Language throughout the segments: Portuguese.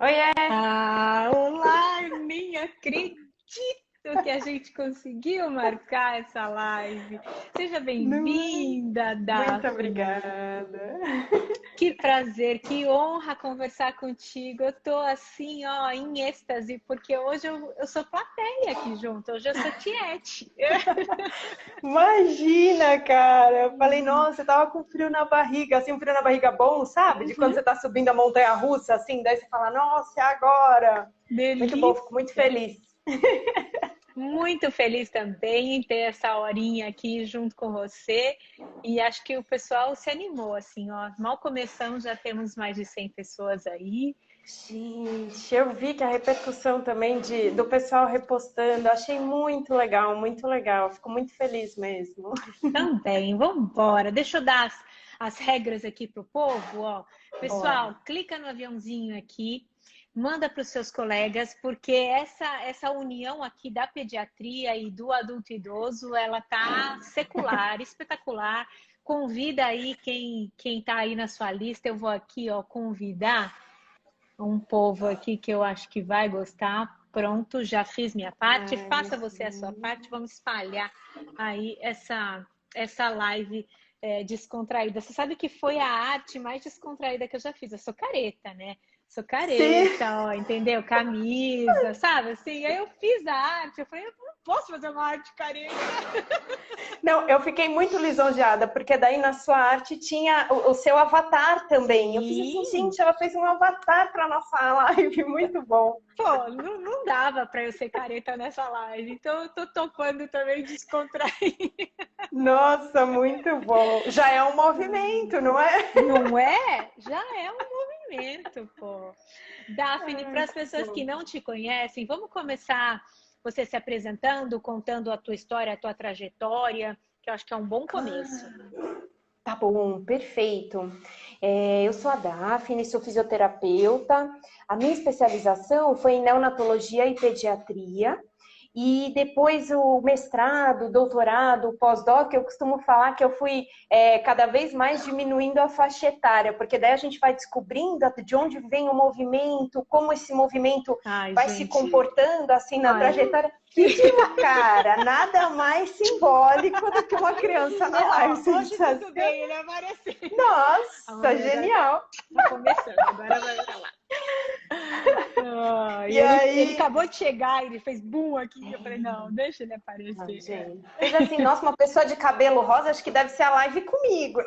Oiê! Olá, nem acredito que a gente conseguiu marcar essa live. Seja Não é? bem-vinda, Muito Daphne. obrigada. Que prazer, que honra conversar contigo. Eu tô assim, ó, em êxtase, porque hoje eu sou plateia aqui junto, hoje eu sou tiete. Imagina, cara! Eu falei, nossa, eu tava com frio na barriga, assim, um frio na barriga bom, sabe? De quando Uhum, você tá subindo a montanha-russa, assim, daí você fala, nossa, é agora! Muito bom, fico muito delícia. feliz. Muito feliz também em ter essa horinha aqui junto com você. E acho que o pessoal se animou, assim, ó. Mal começamos, já temos mais de 100 pessoas aí. Gente, eu vi que a repercussão também do pessoal repostando, eu achei muito legal, muito legal. Fico muito feliz mesmo. Também, vamos embora. Deixa eu dar as regras aqui para o povo, ó. Bora. Pessoal, clica no aviãozinho aqui, manda para os seus colegas, porque essa união aqui da pediatria e do adulto idoso, ela tá secular, espetacular. Convida aí quem tá aí na sua lista. Eu vou aqui, ó, convidar um povo aqui que eu acho que vai gostar. Pronto, já fiz minha parte. Ai, Faça você a sua parte. Vamos espalhar aí essa live descontraída. Você sabe que foi a arte mais descontraída que eu já fiz. Eu sou careta, né? Sou sim. careta, ó, entendeu? Camisa, sabe? Assim, aí eu fiz a arte. Eu falei, eu não posso fazer uma arte careta. Não, eu fiquei muito lisonjeada, porque daí na sua arte tinha o seu avatar também. Eu fiz assim, Sim, gente, ela fez um avatar para nossa live, muito bom. pô, não dava para eu ser careta nessa live. Então eu tô topando também descontrair. Nossa, muito bom. Já é um movimento, não é? Não é? Já é um movimento, pô. Daphne, Ai, para as que pessoas que bom. não te conhecem, vamos começar você se apresentando, contando a tua história, a tua trajetória, que eu acho que é um bom começo. Tá bom, perfeito. Eu sou a Daphne, sou fisioterapeuta. A minha especialização foi em neonatologia e pediatria. E depois o mestrado, o doutorado, o pós-doc, eu costumo falar que eu fui cada vez mais diminuindo a faixa etária, porque daí a gente vai descobrindo de onde vem o movimento, como esse movimento Ai, vai se gente. comportando assim na Ai. trajetória. E de uma cara, nada mais simbólico do que uma criança na live. Ó, Você hoje disse tudo assim, bem, ele apareceu. A nossa, mamãe agora tá, genial. tá começando, agora vai pra lá. Ah, e E ele aí, acabou de chegar, ele fez boom aqui. Eu falei, não, deixa ele aparecer. gente, fez assim, nossa, uma pessoa de cabelo rosa, acho que deve ser a live comigo.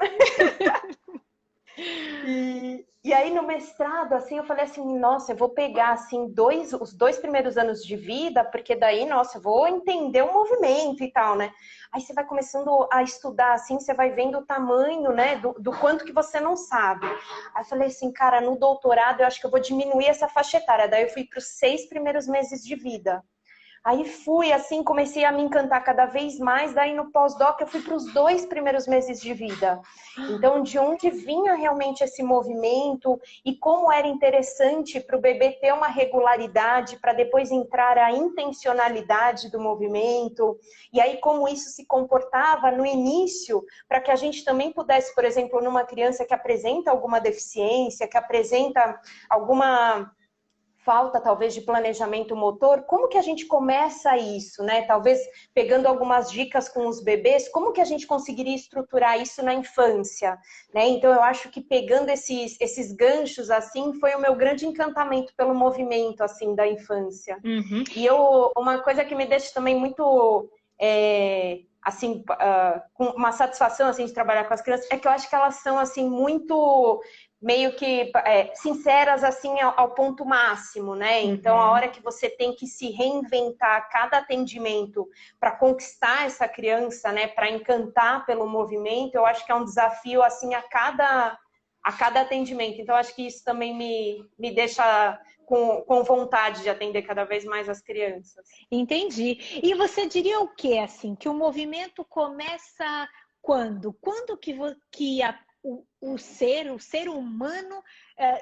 E aí no mestrado, assim, eu falei assim, nossa, eu vou pegar, assim, os 2 primeiros anos de vida, porque daí, nossa, eu vou entender o movimento e tal, né? Aí você vai começando a estudar, assim, você vai vendo o tamanho, né, do quanto que você não sabe. Aí eu falei assim, cara, no doutorado eu acho que eu vou diminuir essa faixa etária. Daí eu fui para os 6 primeiros meses de vida. Aí fui, assim, comecei a me encantar cada vez mais. Daí no pós-doc eu fui para os 2 primeiros meses de vida. Então, de onde vinha realmente esse movimento e como era interessante para o bebê ter uma regularidade para depois entrar a intencionalidade do movimento. E aí, como isso se comportava no início, para que a gente também pudesse, por exemplo, numa criança que apresenta alguma deficiência, que apresenta alguma falta talvez de planejamento motor, como que a gente começa isso, né? Talvez pegando algumas dicas com os bebês, como que a gente conseguiria estruturar isso na infância, né? Então eu acho que pegando esses ganchos assim foi o meu grande encantamento pelo movimento assim da infância. Uhum. E uma coisa que me deixa também muito assim, com uma satisfação assim de trabalhar com as crianças é que eu acho que elas são assim muito meio que sinceras assim ao ponto máximo, né? Então a Uhum. hora que você tem que se reinventar a cada atendimento para conquistar essa criança, né? Para encantar pelo movimento, eu acho que é um desafio assim a cada atendimento. Então acho que isso também me deixa com vontade de atender cada vez mais as crianças. Entendi. E você diria o quê, assim, que o movimento começa quando? Quando o ser humano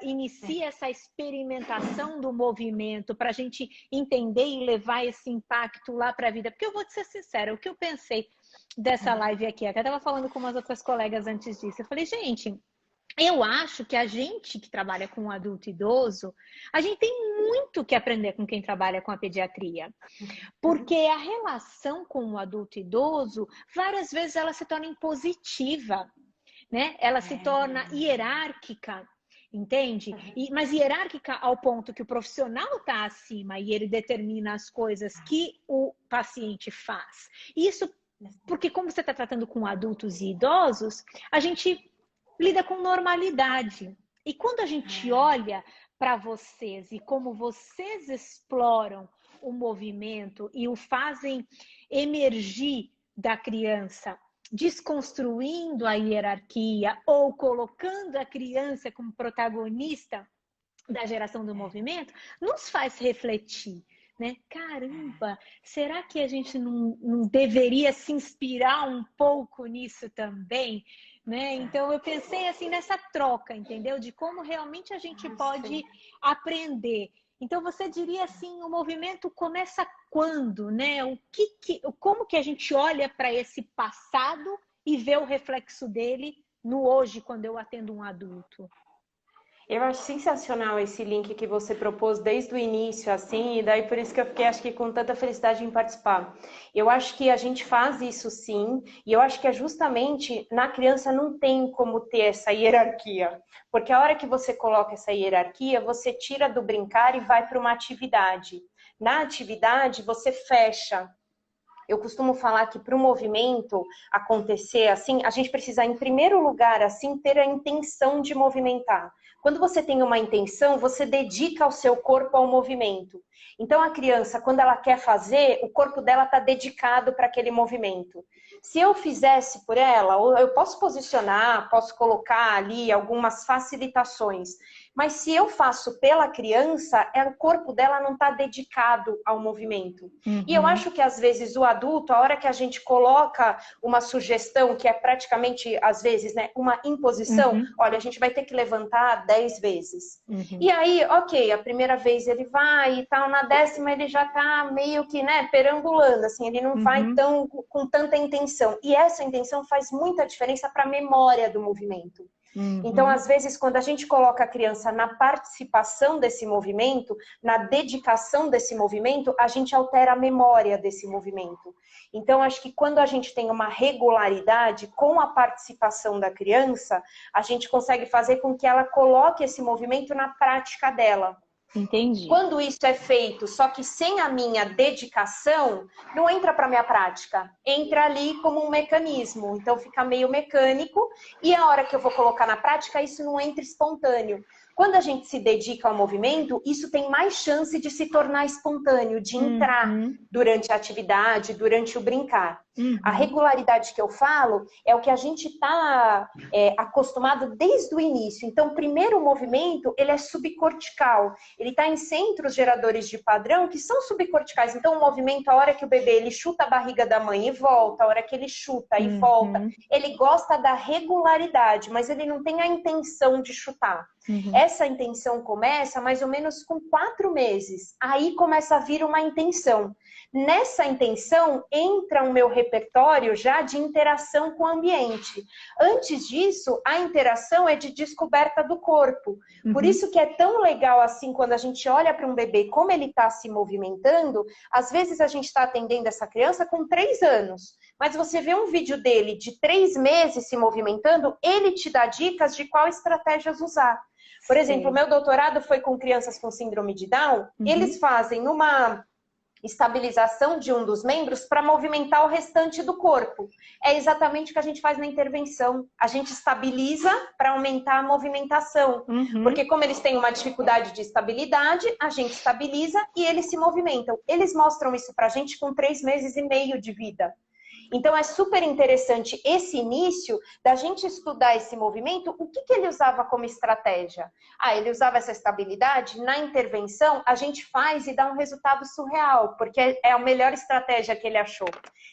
inicia essa experimentação do movimento para a gente entender e levar esse impacto lá para a vida? Porque eu vou te ser sincera, o que eu pensei dessa live aqui, até estava falando com umas outras colegas antes disso, eu falei, gente, Eu acho que a gente que trabalha com o adulto idoso, a gente tem muito que aprender com quem trabalha com a pediatria. Porque a relação com o adulto idoso, várias vezes ela se torna impositiva, né? Ela se torna hierárquica, entende? Mas hierárquica ao ponto que o profissional está acima e ele determina as coisas que o paciente faz. Isso porque como você está tratando com adultos e idosos, a gente lida com normalidade. E quando a gente olha para vocês e como vocês exploram o movimento e o fazem emergir da criança, desconstruindo a hierarquia ou colocando a criança como protagonista da geração do movimento, nos faz refletir, né? Caramba, será que a gente não deveria se inspirar um pouco nisso também? Né? Então eu pensei assim nessa troca, entendeu? De como realmente a gente pode aprender. Então você diria assim, o movimento começa quando, né? Como que a gente olha para esse passado e vê o reflexo dele no hoje, quando eu atendo um adulto? Eu acho sensacional esse link que você propôs desde o início, assim, e daí por isso que eu fiquei, acho que com tanta felicidade em participar. Eu acho que a gente faz isso sim, e eu acho que é justamente na criança não tem como ter essa hierarquia, porque a hora que você coloca essa hierarquia, você tira do brincar e vai para uma atividade. Na atividade, você fecha. Eu costumo falar que para o movimento acontecer assim, a gente precisa, em primeiro lugar, assim, ter a intenção de movimentar. Quando você tem uma intenção, você dedica o seu corpo ao movimento. Então, a criança, quando ela quer fazer, o corpo dela está dedicado para aquele movimento. Se eu fizesse por ela, eu posso posicionar, posso colocar ali algumas facilitações, mas se eu faço pela criança, o corpo dela não está dedicado ao movimento. E eu acho que, às vezes, o adulto, a hora que a gente coloca uma sugestão, que é praticamente, às vezes, né, uma imposição, olha, a gente vai ter que levantar 10 vezes. E aí, ok, a primeira vez ele vai e tal, na 10ª ele já está meio que, né, perambulando, assim, ele não vai com tanta intenção. E essa intenção faz muita diferença para a memória do movimento. Então, às vezes, quando a gente coloca a criança na participação desse movimento, na dedicação desse movimento, a gente altera a memória desse movimento. Então, acho que quando a gente tem uma regularidade com a participação da criança, a gente consegue fazer com que ela coloque esse movimento na prática dela. Entendi. Quando isso é feito, só que sem a minha dedicação, não entra para a minha prática. Entra ali como um mecanismo. Então fica meio mecânico e a hora que eu vou colocar na prática, isso não entra espontâneo. Quando a gente se dedica ao movimento, isso tem mais chance de se tornar espontâneo, de entrar durante a atividade, durante o brincar. A regularidade que eu falo é o que a gente está acostumado desde o início. Então, primeiro o movimento, ele é subcortical. Ele está em centros geradores de padrão que são subcorticais. Então, o movimento, a hora que o bebê ele chuta a barriga da mãe e volta, a hora que ele chuta e volta, ele gosta da regularidade, mas ele não tem a intenção de chutar. Essa intenção começa mais ou menos com 4 meses. Aí começa a vir uma intenção. Nessa intenção, entra o meu repertório já de interação com o ambiente. Antes disso, a interação é de descoberta do corpo. Por isso que é tão legal assim, quando a gente olha para um bebê, como ele está se movimentando, às vezes a gente está atendendo essa criança com 3 anos. Mas você vê um vídeo dele de 3 meses se movimentando, ele te dá dicas de qual estratégias usar. Por exemplo, o meu doutorado foi com crianças com síndrome de Down. Eles fazem uma estabilização de um dos membros para movimentar o restante do corpo. É exatamente o que a gente faz na intervenção. A gente estabiliza para aumentar a movimentação. Porque como eles têm uma dificuldade de estabilidade, a gente estabiliza e eles se movimentam. Eles mostram isso para a gente com 3 meses e meio de vida. Então, é super interessante esse início da gente estudar esse movimento. O que ele usava como estratégia? Ele usava essa estabilidade. Na intervenção, a gente faz e dá um resultado surreal, porque é a melhor estratégia que ele achou.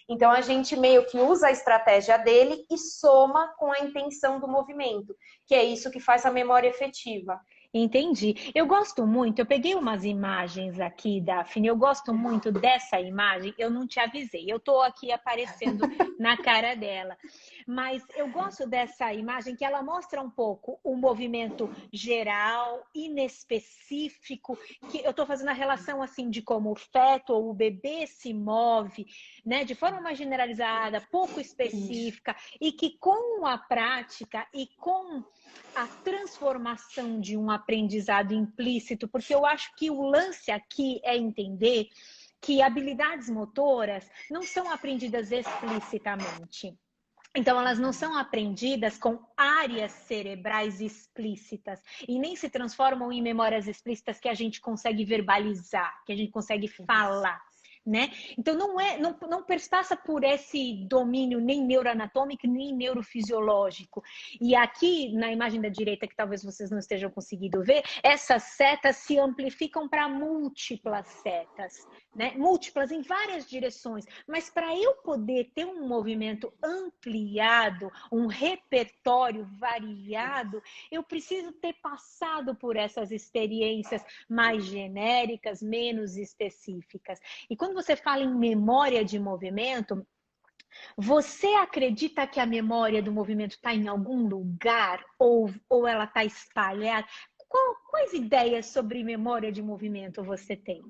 Então, a gente meio que usa a estratégia dele e soma com a intenção do movimento, que é isso que faz a memória efetiva. Entendi. Eu gosto muito, eu peguei umas imagens aqui, Daphne, eu gosto muito dessa imagem, eu não te avisei, eu tô aqui aparecendo na cara dela. Mas eu gosto dessa imagem que ela mostra um pouco o movimento geral, inespecífico, que eu estou fazendo a relação assim de como o feto ou o bebê se move, né, de forma mais generalizada, pouco específica, e que com a prática e com a transformação de um aprendizado implícito, porque eu acho que o lance aqui é entender que habilidades motoras não são aprendidas explicitamente. Então, elas não são aprendidas com áreas cerebrais explícitas e nem se transformam em memórias explícitas que a gente consegue verbalizar, que a gente consegue falar. Né? Então, não perpassa por esse domínio nem neuroanatômico, nem neurofisiológico. E aqui, na imagem da direita, que talvez vocês não estejam conseguindo ver, essas setas se amplificam para múltiplas setas, né? Múltiplas em várias direções. Mas para eu poder ter um movimento ampliado, um repertório variado, eu preciso ter passado por essas experiências mais genéricas, menos específicas. E quando você fala em memória de movimento, você acredita que a memória do movimento está em algum lugar ou ela está espalhada? Quais ideias sobre memória de movimento você tem?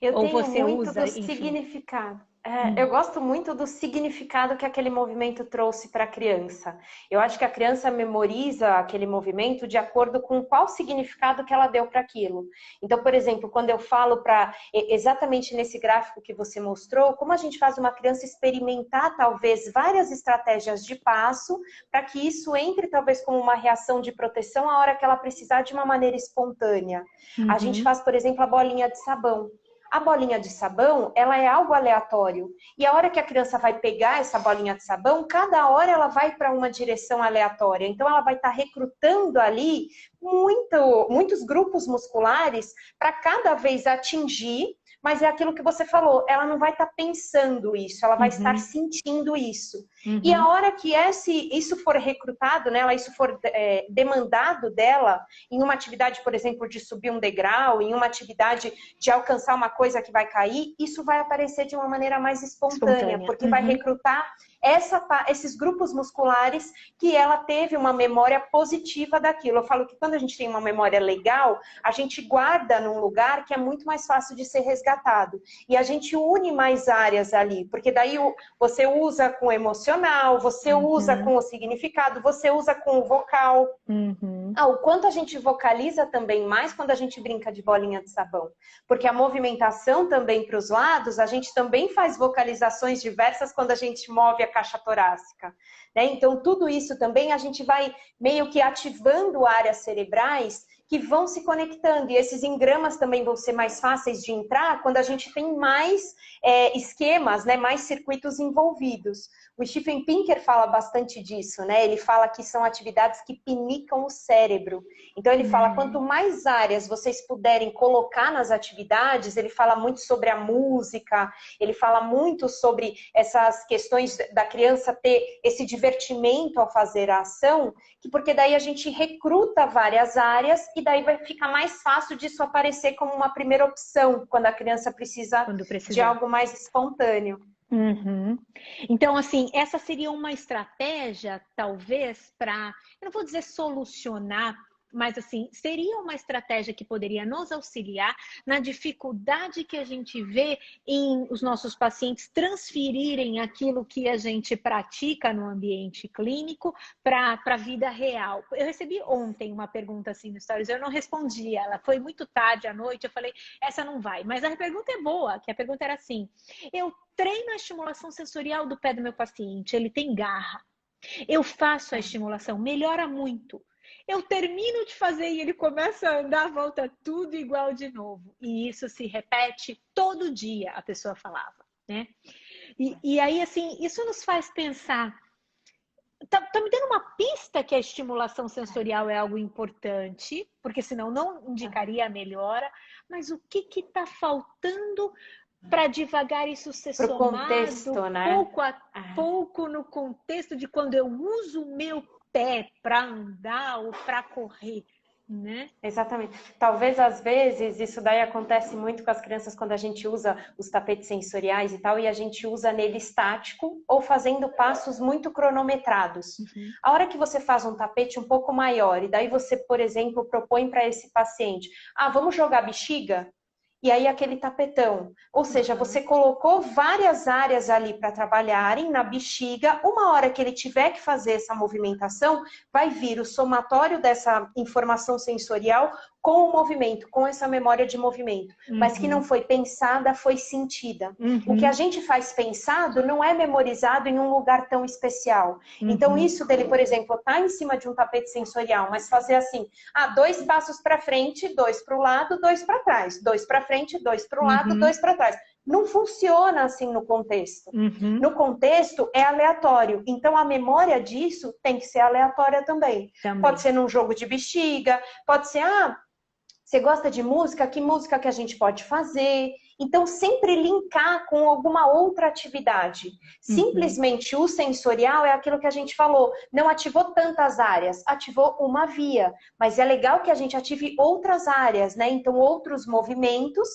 Eu Ou tenho você muito usa, do enfim? significado. Eu gosto muito do significado que aquele movimento trouxe para a criança. Eu acho que a criança memoriza aquele movimento de acordo com qual significado que ela deu para aquilo. Então, por exemplo, quando eu falo para exatamente nesse gráfico que você mostrou, como a gente faz uma criança experimentar talvez várias estratégias de passo para que isso entre talvez como uma reação de proteção a hora que ela precisar de uma maneira espontânea. A gente faz, por exemplo, a bolinha de sabão. A bolinha de sabão, ela é algo aleatório. E a hora que a criança vai pegar essa bolinha de sabão, cada hora ela vai para uma direção aleatória. Então, ela vai estar recrutando ali muitos grupos musculares para cada vez atingir, mas é aquilo que você falou, ela não vai estar pensando isso, ela vai estar sentindo isso. E a hora que isso for recrutado nela, isso for demandado dela, em uma atividade, por exemplo, de subir um degrau, em uma atividade de alcançar uma coisa que vai cair, isso vai aparecer de uma maneira mais espontânea. Porque vai recrutar esses grupos musculares que ela teve uma memória positiva daquilo. Eu falo que quando a gente tem uma memória legal, a gente guarda num lugar que é muito mais fácil de ser resgatado. E a gente une mais áreas ali, porque daí você usa com o emocional, você usa com o significado, você usa com o vocal. O quanto a gente vocaliza também mais quando a gente brinca de bolinha de sabão. Porque a movimentação também para os lados, a gente também faz vocalizações diversas quando a gente move a caixa torácica. Né? Então, tudo isso também a gente vai meio que ativando áreas cerebrais que vão se conectando. E esses engramas também vão ser mais fáceis de entrar quando a gente tem mais esquemas, né? Mais circuitos envolvidos. O Steven Pinker fala bastante disso, né? Ele fala que são atividades que pinicam o cérebro. Então, ele fala, quanto mais áreas vocês puderem colocar nas atividades, ele fala muito sobre a música, ele fala muito sobre essas questões da criança ter esse divertimento ao fazer a ação, porque daí a gente recruta várias áreas e daí vai ficar mais fácil disso aparecer como uma primeira opção, quando a criança precisa de algo mais espontâneo. Então, assim, essa seria uma estratégia, talvez, para, eu não vou dizer solucionar, mas assim, seria uma estratégia que poderia nos auxiliar na dificuldade que a gente vê em os nossos pacientes transferirem aquilo que a gente pratica no ambiente clínico para a vida real. Eu recebi ontem uma pergunta assim no Stories, eu não respondi, ela foi muito tarde à noite, eu falei, essa não vai. Mas a pergunta é boa, que a pergunta era assim, eu treino a estimulação sensorial do pé do meu paciente, ele tem garra. Eu faço a estimulação, melhora muito. Eu termino de fazer e ele começa a andar a volta tudo igual de novo. E isso se repete todo dia, a pessoa falava, né? E aí, assim, isso nos faz pensar... Tá me dando uma pista que a estimulação sensorial é algo importante, porque senão não indicaria a melhora, mas o que está faltando para devagar isso ser Pro somado contexto, né? pouco a pouco no contexto de quando eu uso o meu pé para andar ou para correr, né? Exatamente. Talvez, às vezes, isso daí acontece muito com as crianças quando a gente usa os tapetes sensoriais e tal, e a gente usa nele estático ou fazendo passos muito cronometrados. Uhum. A hora que você faz um tapete um pouco maior, e daí você, por exemplo, propõe para esse paciente, vamos jogar bexiga? E aí aquele tapetão. Ou seja, você colocou várias áreas ali para trabalharem na bexiga. Uma hora que ele tiver que fazer essa movimentação, vai vir o somatório dessa informação sensorial com o movimento, com essa memória de movimento. Mas que não foi pensada, foi sentida. O que a gente faz pensado não é memorizado em um lugar tão especial. Então isso dele, por exemplo, tá em cima de um tapete sensorial, mas fazer assim, 2 passos para frente, 2 para o lado, 2 para trás, 2 para frente, 2 para o lado, 2 para trás. Não funciona assim no contexto. No contexto é aleatório. Então a memória disso tem que ser aleatória também. Pode ser num jogo de bexiga, pode ser, você gosta de música? Que música que a gente pode fazer? Então, sempre linkar com alguma outra atividade. Simplesmente o sensorial é aquilo que a gente falou. Não ativou tantas áreas, ativou uma via. Mas é legal que a gente ative outras áreas, né? Então, outros movimentos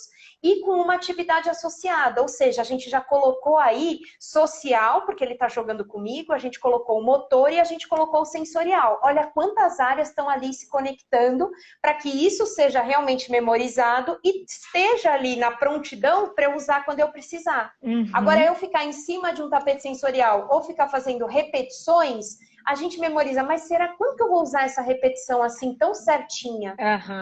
e com uma atividade associada. Ou seja, a gente já colocou aí social, porque ele está jogando comigo, a gente colocou o motor e a gente colocou o sensorial. Olha quantas áreas estão ali se conectando para que isso seja realmente memorizado e esteja ali na prontidão para eu usar quando eu precisar. Agora, eu ficar em cima de um tapete sensorial ou ficar fazendo repetições, a gente memoriza, mas será quando que eu vou usar essa repetição assim tão certinha?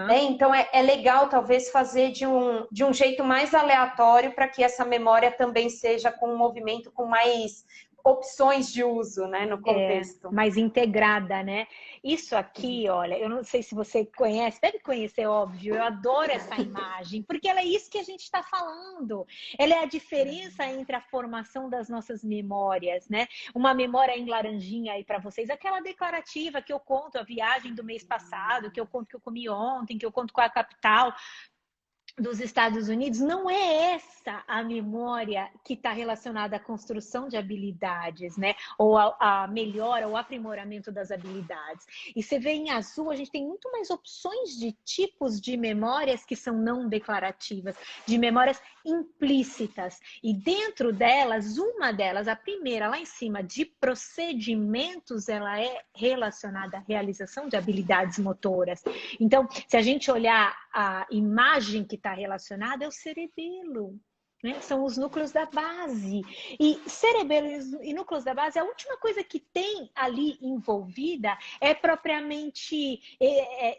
Né? Então, é legal talvez fazer de um jeito mais aleatório para que essa memória também seja com um movimento com mais opções de uso, né, no contexto. Mais integrada, né? Isso aqui, olha, eu não sei se você conhece, deve conhecer, óbvio, eu adoro essa imagem, porque ela é isso que a gente está falando. Ela é a diferença entre a formação das nossas memórias, né? Uma memória em laranjinha aí para vocês, aquela declarativa que eu conto, a viagem do mês passado, que eu conto que eu comi ontem, que eu conto qual é a capital dos Estados Unidos, não é essa a memória que está relacionada à construção de habilidades, né? Ou a melhora, ou aprimoramento das habilidades. E você vê em azul, a gente tem muito mais opções de tipos de memórias que são não declarativas, de memórias implícitas. E dentro delas, uma delas, a primeira lá em cima, de procedimentos, ela é relacionada à realização de habilidades motoras. Então, se a gente olhar a imagem que está relacionada, é o cerebelo. Né? São os núcleos da base. E cerebelo e núcleos da base, a última coisa que tem ali envolvida é propriamente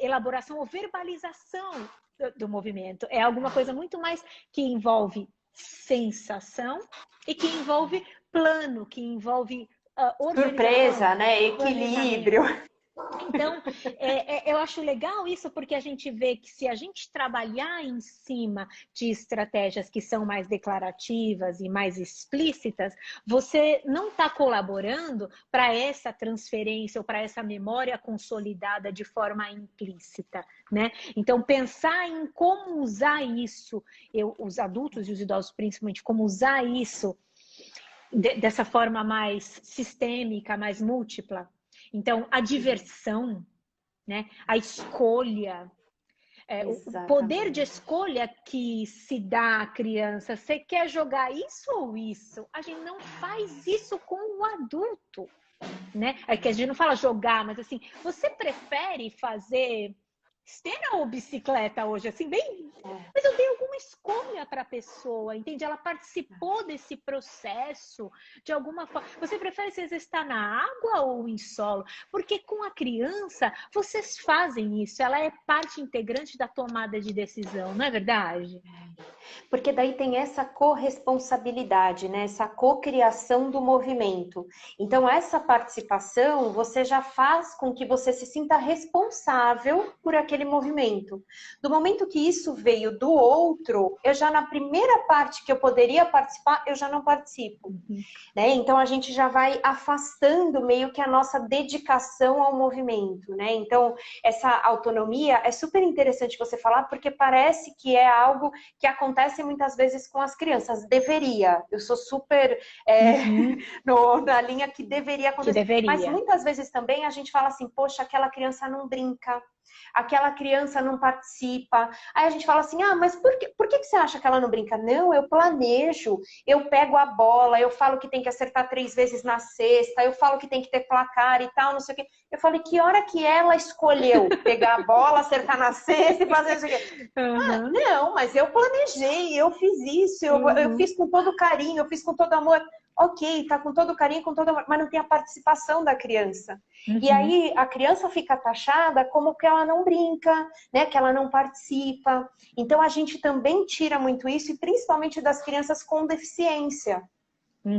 elaboração ou verbalização do movimento. É alguma coisa muito mais que envolve sensação e que envolve plano, que envolve surpresa, né? Equilíbrio. Então, eu acho legal isso porque a gente vê que se a gente trabalhar em cima de estratégias que são mais declarativas e mais explícitas, você não está colaborando para essa transferência ou para essa memória consolidada de forma implícita, né? Então, pensar em como usar isso, os adultos e os idosos principalmente, como usar isso dessa forma mais sistêmica, mais múltipla. Então, a diversão, né? A escolha, o poder de escolha que se dá à criança. Você quer jogar isso ou isso? A gente não faz isso com o adulto, né? É que a gente não fala jogar, mas assim, você prefere fazer esteira ou bicicleta hoje, assim, bem... Mas eu dei alguma escolha para a pessoa, entende? Ela participou desse processo de alguma forma. Você prefere se exercitar na água ou em solo? Porque com a criança, vocês fazem isso. Ela é parte integrante da tomada de decisão, não é verdade? Porque daí tem essa corresponsabilidade, né? Essa cocriação do movimento. Então, essa participação, você já faz com que você se sinta responsável por aquele movimento. Do momento que isso veio do outro, eu já na primeira parte que eu poderia participar, eu já não participo. Né? Então, a gente já vai afastando meio que a nossa dedicação ao movimento, né? Então, essa autonomia é super interessante você falar, porque parece que é algo que acontece muitas vezes com as crianças. Deveria. Eu sou super na linha que deveria acontecer. Que deveria. Mas muitas vezes também a gente fala assim, poxa, aquela criança não brinca. aquela criança não participa. Aí a gente fala assim, ah, mas por que você acha que ela não brinca? Não, eu planejo, eu pego a bola, eu falo que tem que acertar 3 vezes na cesta, eu falo que tem que ter placar e tal, não sei o quê. Eu falei, que hora que ela escolheu pegar a bola, acertar na cesta e fazer isso aqui? Ah, não, mas eu planejei, eu fiz isso, eu fiz com todo carinho, eu fiz com todo amor. Ok, tá com todo carinho, com todo amor, mas não tem a participação da criança. E aí a criança fica taxada como que ela não brinca, né? Que ela não participa. Então a gente também tira muito isso, e principalmente das crianças com deficiência.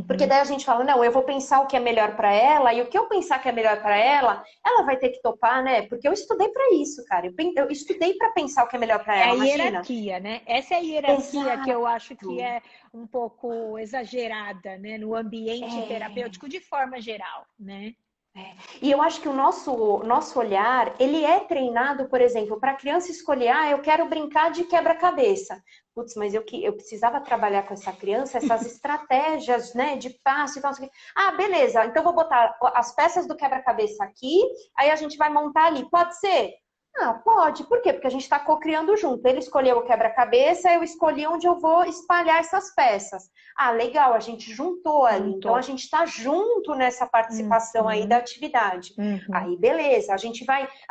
Porque daí a gente fala, não, eu vou pensar o que é melhor para ela, e o que eu pensar que é melhor para ela, ela vai ter que topar, né? Porque eu estudei para isso, cara. Eu estudei para pensar o que é melhor para ela, imagina. É a hierarquia, né? Essa é a hierarquia que eu acho que é um pouco exagerada, né? No ambiente terapêutico de forma geral, né? E eu acho que o nosso olhar, ele é treinado, por exemplo, para a criança escolher, ah, eu quero brincar de quebra-cabeça. Putz, mas eu precisava trabalhar com essa criança, essas estratégias, né, de passo e tal. Ah, beleza, então vou botar as peças do quebra-cabeça aqui, aí a gente vai montar ali. Pode ser? Ah, pode. Por quê? Porque a gente está co-criando junto. Ele escolheu o quebra-cabeça, eu escolhi onde eu vou espalhar essas peças. Ah, legal, a gente juntou ali. Então, a gente está junto nessa participação aí da atividade. Aí, beleza. A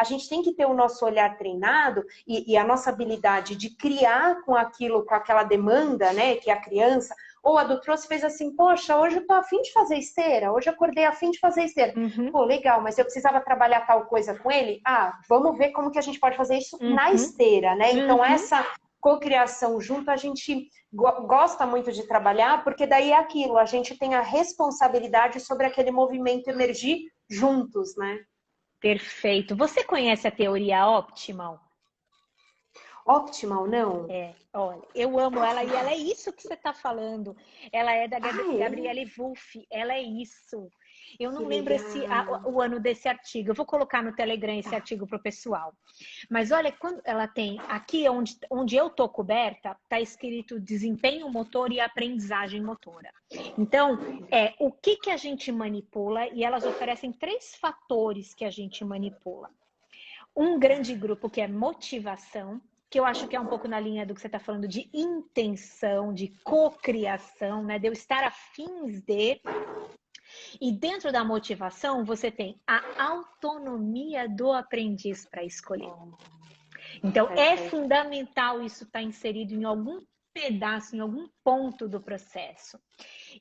gente tem que ter o nosso olhar treinado e a nossa habilidade de criar com aquilo, com aquela demanda, né, que a criança... Ou a do trouxe fez assim, poxa, hoje eu tô afim de fazer esteira, hoje eu acordei afim de fazer esteira. Pô, legal, mas eu precisava trabalhar tal coisa com ele? Ah, vamos ver como que a gente pode fazer isso na esteira, né? Então, essa cocriação junto, a gente gosta muito de trabalhar, porque daí é aquilo, a gente tem a responsabilidade sobre aquele movimento emergir juntos, né? Perfeito. Você conhece a teoria Optimal? Optimal, não? Olha, eu amo ela e ela é isso que você está falando. Ela é da Gabriele Wulff, ela é isso. Eu não lembro o ano desse artigo. Eu vou colocar no Telegram esse artigo para o pessoal. Mas olha, quando ela tem aqui onde eu tô coberta, está escrito desempenho motor e aprendizagem motora. Então, o que a gente manipula, e elas oferecem 3 fatores que a gente manipula. Um grande grupo que é motivação, que eu acho que é um pouco na linha do que você está falando de intenção, de cocriação, né? De eu estar afins de... E dentro da motivação, você tem a autonomia do aprendiz para escolher. Então, é fundamental isso estar inserido em algum pedaço, em algum ponto do processo.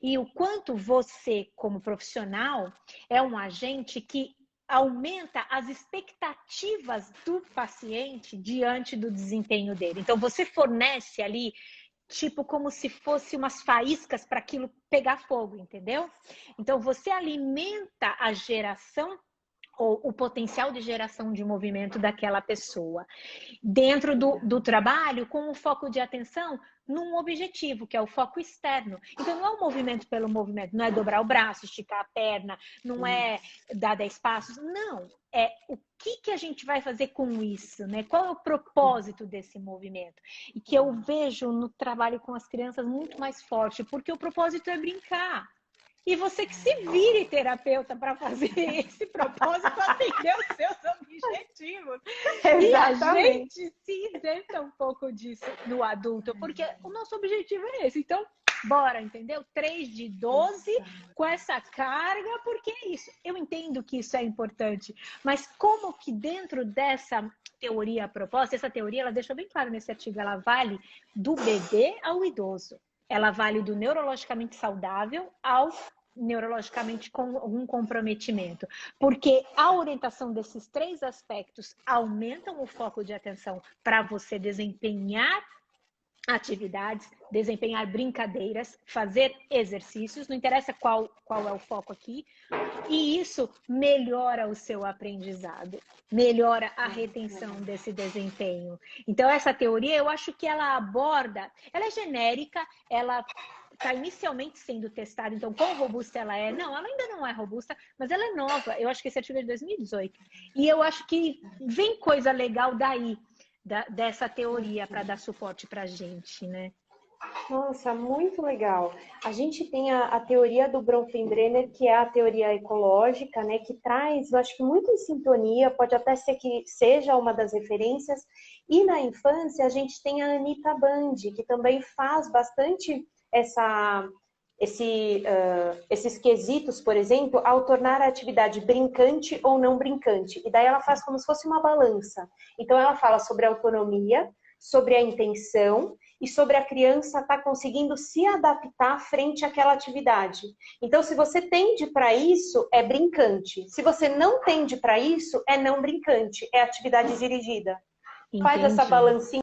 E o quanto você, como profissional, é um agente que aumenta as expectativas do paciente diante do desempenho dele. Então, você fornece ali, tipo, como se fosse umas faíscas para aquilo pegar fogo, entendeu? Então, você alimenta a geração ou o potencial de geração de movimento daquela pessoa dentro do trabalho com um foco de atenção num objetivo, que é o foco externo. Então, não é um movimento pelo movimento, não é dobrar o braço, esticar a perna, não é dar 10 passos, não. É o que a gente vai fazer com isso, né? Qual é o propósito desse movimento? E que eu vejo no trabalho com as crianças muito mais forte, porque o propósito é brincar. E você que se vire terapeuta para fazer esse propósito, atender os seus objetivos. Exatamente. E a gente se isenta um pouco disso no adulto, porque o nosso objetivo é esse. Então, bora, entendeu? 3 de 12 com essa carga, porque é isso. Eu entendo que isso é importante, mas como que dentro dessa teoria proposta, essa teoria, ela deixa bem claro nesse artigo, ela vale do bebê ao idoso. Ela vale do neurologicamente saudável ao neurologicamente com algum comprometimento. Porque a orientação desses 3 aspectos aumentam o foco de atenção para você desempenhar atividades, desempenhar brincadeiras, fazer exercícios, não interessa qual é o foco aqui, e isso melhora o seu aprendizado, melhora a retenção desse desempenho. Então, essa teoria, eu acho que ela aborda, ela é genérica, ela está inicialmente sendo testada, então quão robusta ela é? Não, ela ainda não é robusta, mas ela é nova, eu acho que esse artigo é de 2018, e eu acho que vem coisa legal daí, dessa teoria para dar suporte para a gente, né? Nossa, muito legal. A gente tem a teoria do Bronfenbrenner, que é a teoria ecológica, né, que traz, eu acho que muito em sintonia, pode até ser que seja uma das referências. E na infância a gente tem a Anita Band, que também faz bastante esses quesitos, por exemplo, ao tornar a atividade brincante ou não brincante. E daí ela faz como se fosse uma balança. Então ela fala sobre a autonomia, sobre a intenção e sobre a criança estar conseguindo se adaptar frente àquela atividade. Então, se você tende para isso, é brincante. Se você não tende para isso, é não brincante, é atividade dirigida. Faz essa Entendi. balancinha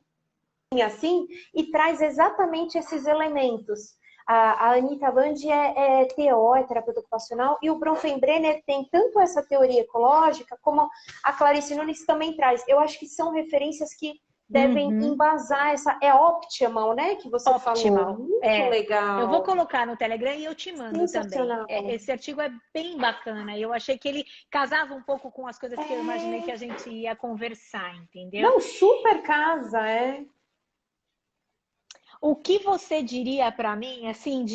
assim e traz exatamente esses elementos. A Anita Band é TO, é terapeuta ocupacional, e o Bronfenbrenner tem tanto essa teoria ecológica, como a Clarice Nunes também traz. Eu acho que são referências que devem embasar essa... É Optimal, né? Que você falou. Optimal. Muito Eu vou legal. colocar no Telegram e eu te mando também. Sensacional. Esse artigo é bem bacana. Eu achei que ele casava um pouco com as coisas que eu imaginei que a gente ia conversar, entendeu? Não, super casa, é. O que você diria para mim, assim,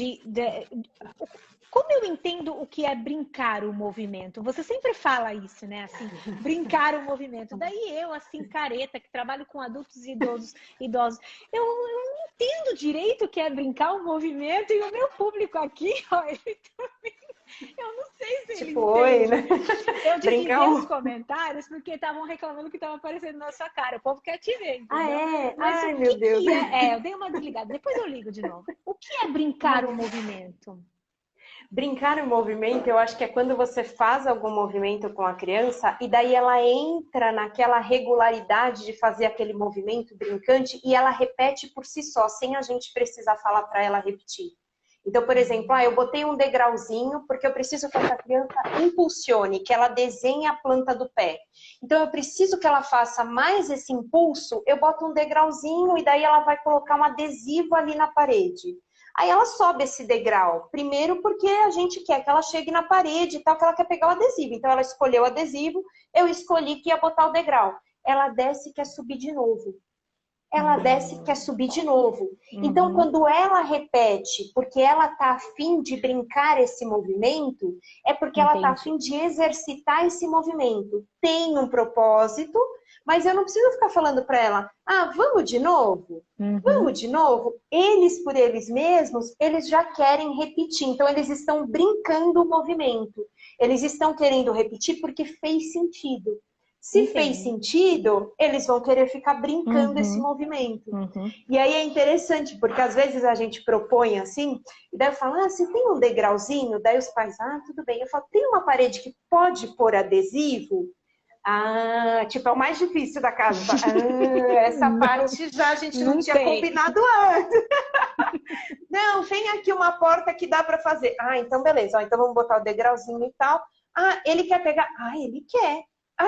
como eu entendo o que é brincar o movimento? Você sempre fala isso, né? Assim, brincar o movimento. Daí eu, assim, careta, que trabalho com adultos e idosos, eu não entendo direito o que é brincar o movimento e o meu público aqui, ó, ele também. Eu não sei se ele Oi, né? entende. Eu desliguei os comentários porque estavam reclamando que estava aparecendo na sua cara. O povo quer te ver, Ah, entendeu? é? Mas Ai, o meu Deus. que é? Eu dei uma desligada. Depois eu ligo de novo. O que é brincar o movimento? Brincar no movimento, eu acho que é quando você faz algum movimento com a criança e daí ela entra naquela regularidade de fazer aquele movimento brincante e ela repete por si só, sem a gente precisar falar para ela repetir. Então, por exemplo, eu botei um degrauzinho porque eu preciso que essa criança impulsione, que ela desenhe a planta do pé. Então, eu preciso que ela faça mais esse impulso, eu boto um degrauzinho e daí ela vai colocar um adesivo ali na parede. Aí ela sobe esse degrau, primeiro porque a gente quer que ela chegue na parede e tal, que ela quer pegar o adesivo. Então ela escolheu o adesivo, eu escolhi que ia botar o degrau. Ela desce e quer subir de novo. Ela desce e quer subir de novo. Então, quando ela repete, porque ela está afim de brincar esse movimento, é porque ela está afim de exercitar esse movimento. Tem um propósito, mas eu não preciso ficar falando para ela, vamos de novo? Vamos de novo? Eles, por eles mesmos, eles já querem repetir. Então, eles estão brincando o movimento. Eles estão querendo repetir porque fez sentido. Se fez sentido, eles vão querer ficar brincando esse movimento. E aí é interessante, porque às vezes a gente propõe assim, e daí eu falo, você tem um degrauzinho? Daí os pais, tudo bem. Eu falo, tem uma parede que pode pôr adesivo? Tipo, é o mais difícil da casa. Essa parte já a gente não tinha combinado antes. Não, tem aqui uma porta que dá para fazer. Então beleza. Então vamos botar o degrauzinho e tal. Ele quer pegar? Ele quer.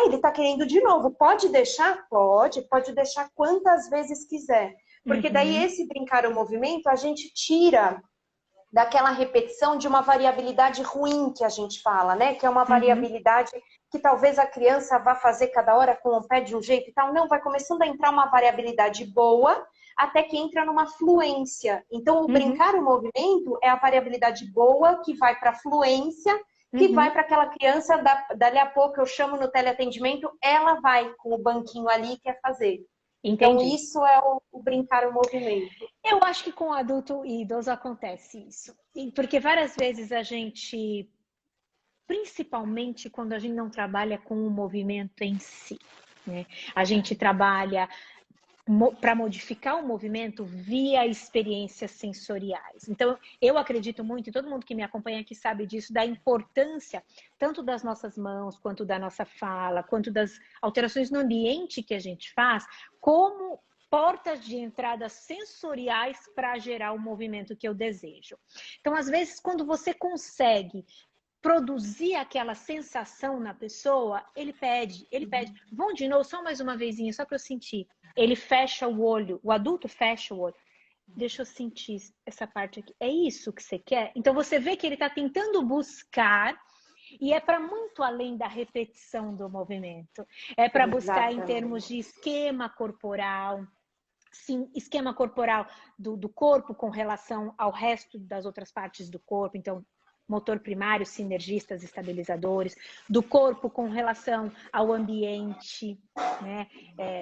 Ele tá querendo de novo. Pode deixar? Pode deixar quantas vezes quiser. Porque daí esse brincar o movimento, a gente tira daquela repetição de uma variabilidade ruim que a gente fala, né? Que é uma variabilidade que talvez a criança vá fazer cada hora com o pé de um jeito e tal. Não, vai começando a entrar uma variabilidade boa até que entra numa fluência. Então, o brincar o movimento é a variabilidade boa que vai para a fluência, que vai para aquela criança, dali a pouco eu chamo no teleatendimento, ela vai com o banquinho ali e quer fazer. Então, isso é o brincar o movimento. Eu acho que com adulto e idoso acontece isso. Porque várias vezes a gente, principalmente quando a gente não trabalha com o movimento em si, né? A gente trabalha para modificar o movimento via experiências sensoriais. Então, eu acredito muito, e todo mundo que me acompanha aqui sabe disso, da importância tanto das nossas mãos, quanto da nossa fala, quanto das alterações no ambiente que a gente faz, como portas de entrada sensoriais para gerar o movimento que eu desejo. Então, às vezes, quando você consegue produzir aquela sensação na pessoa, ele pede, vão de novo, só mais uma vezinha, só para eu sentir. Ele fecha o olho, o adulto fecha o olho. Deixa eu sentir essa parte aqui. É isso que você quer? Então você vê que ele está tentando buscar, e é para muito além da repetição do movimento. É para buscar em termos de esquema corporal, sim, esquema corporal do corpo com relação ao resto das outras partes do corpo, então motor primário, sinergistas, estabilizadores, do corpo com relação ao ambiente, né,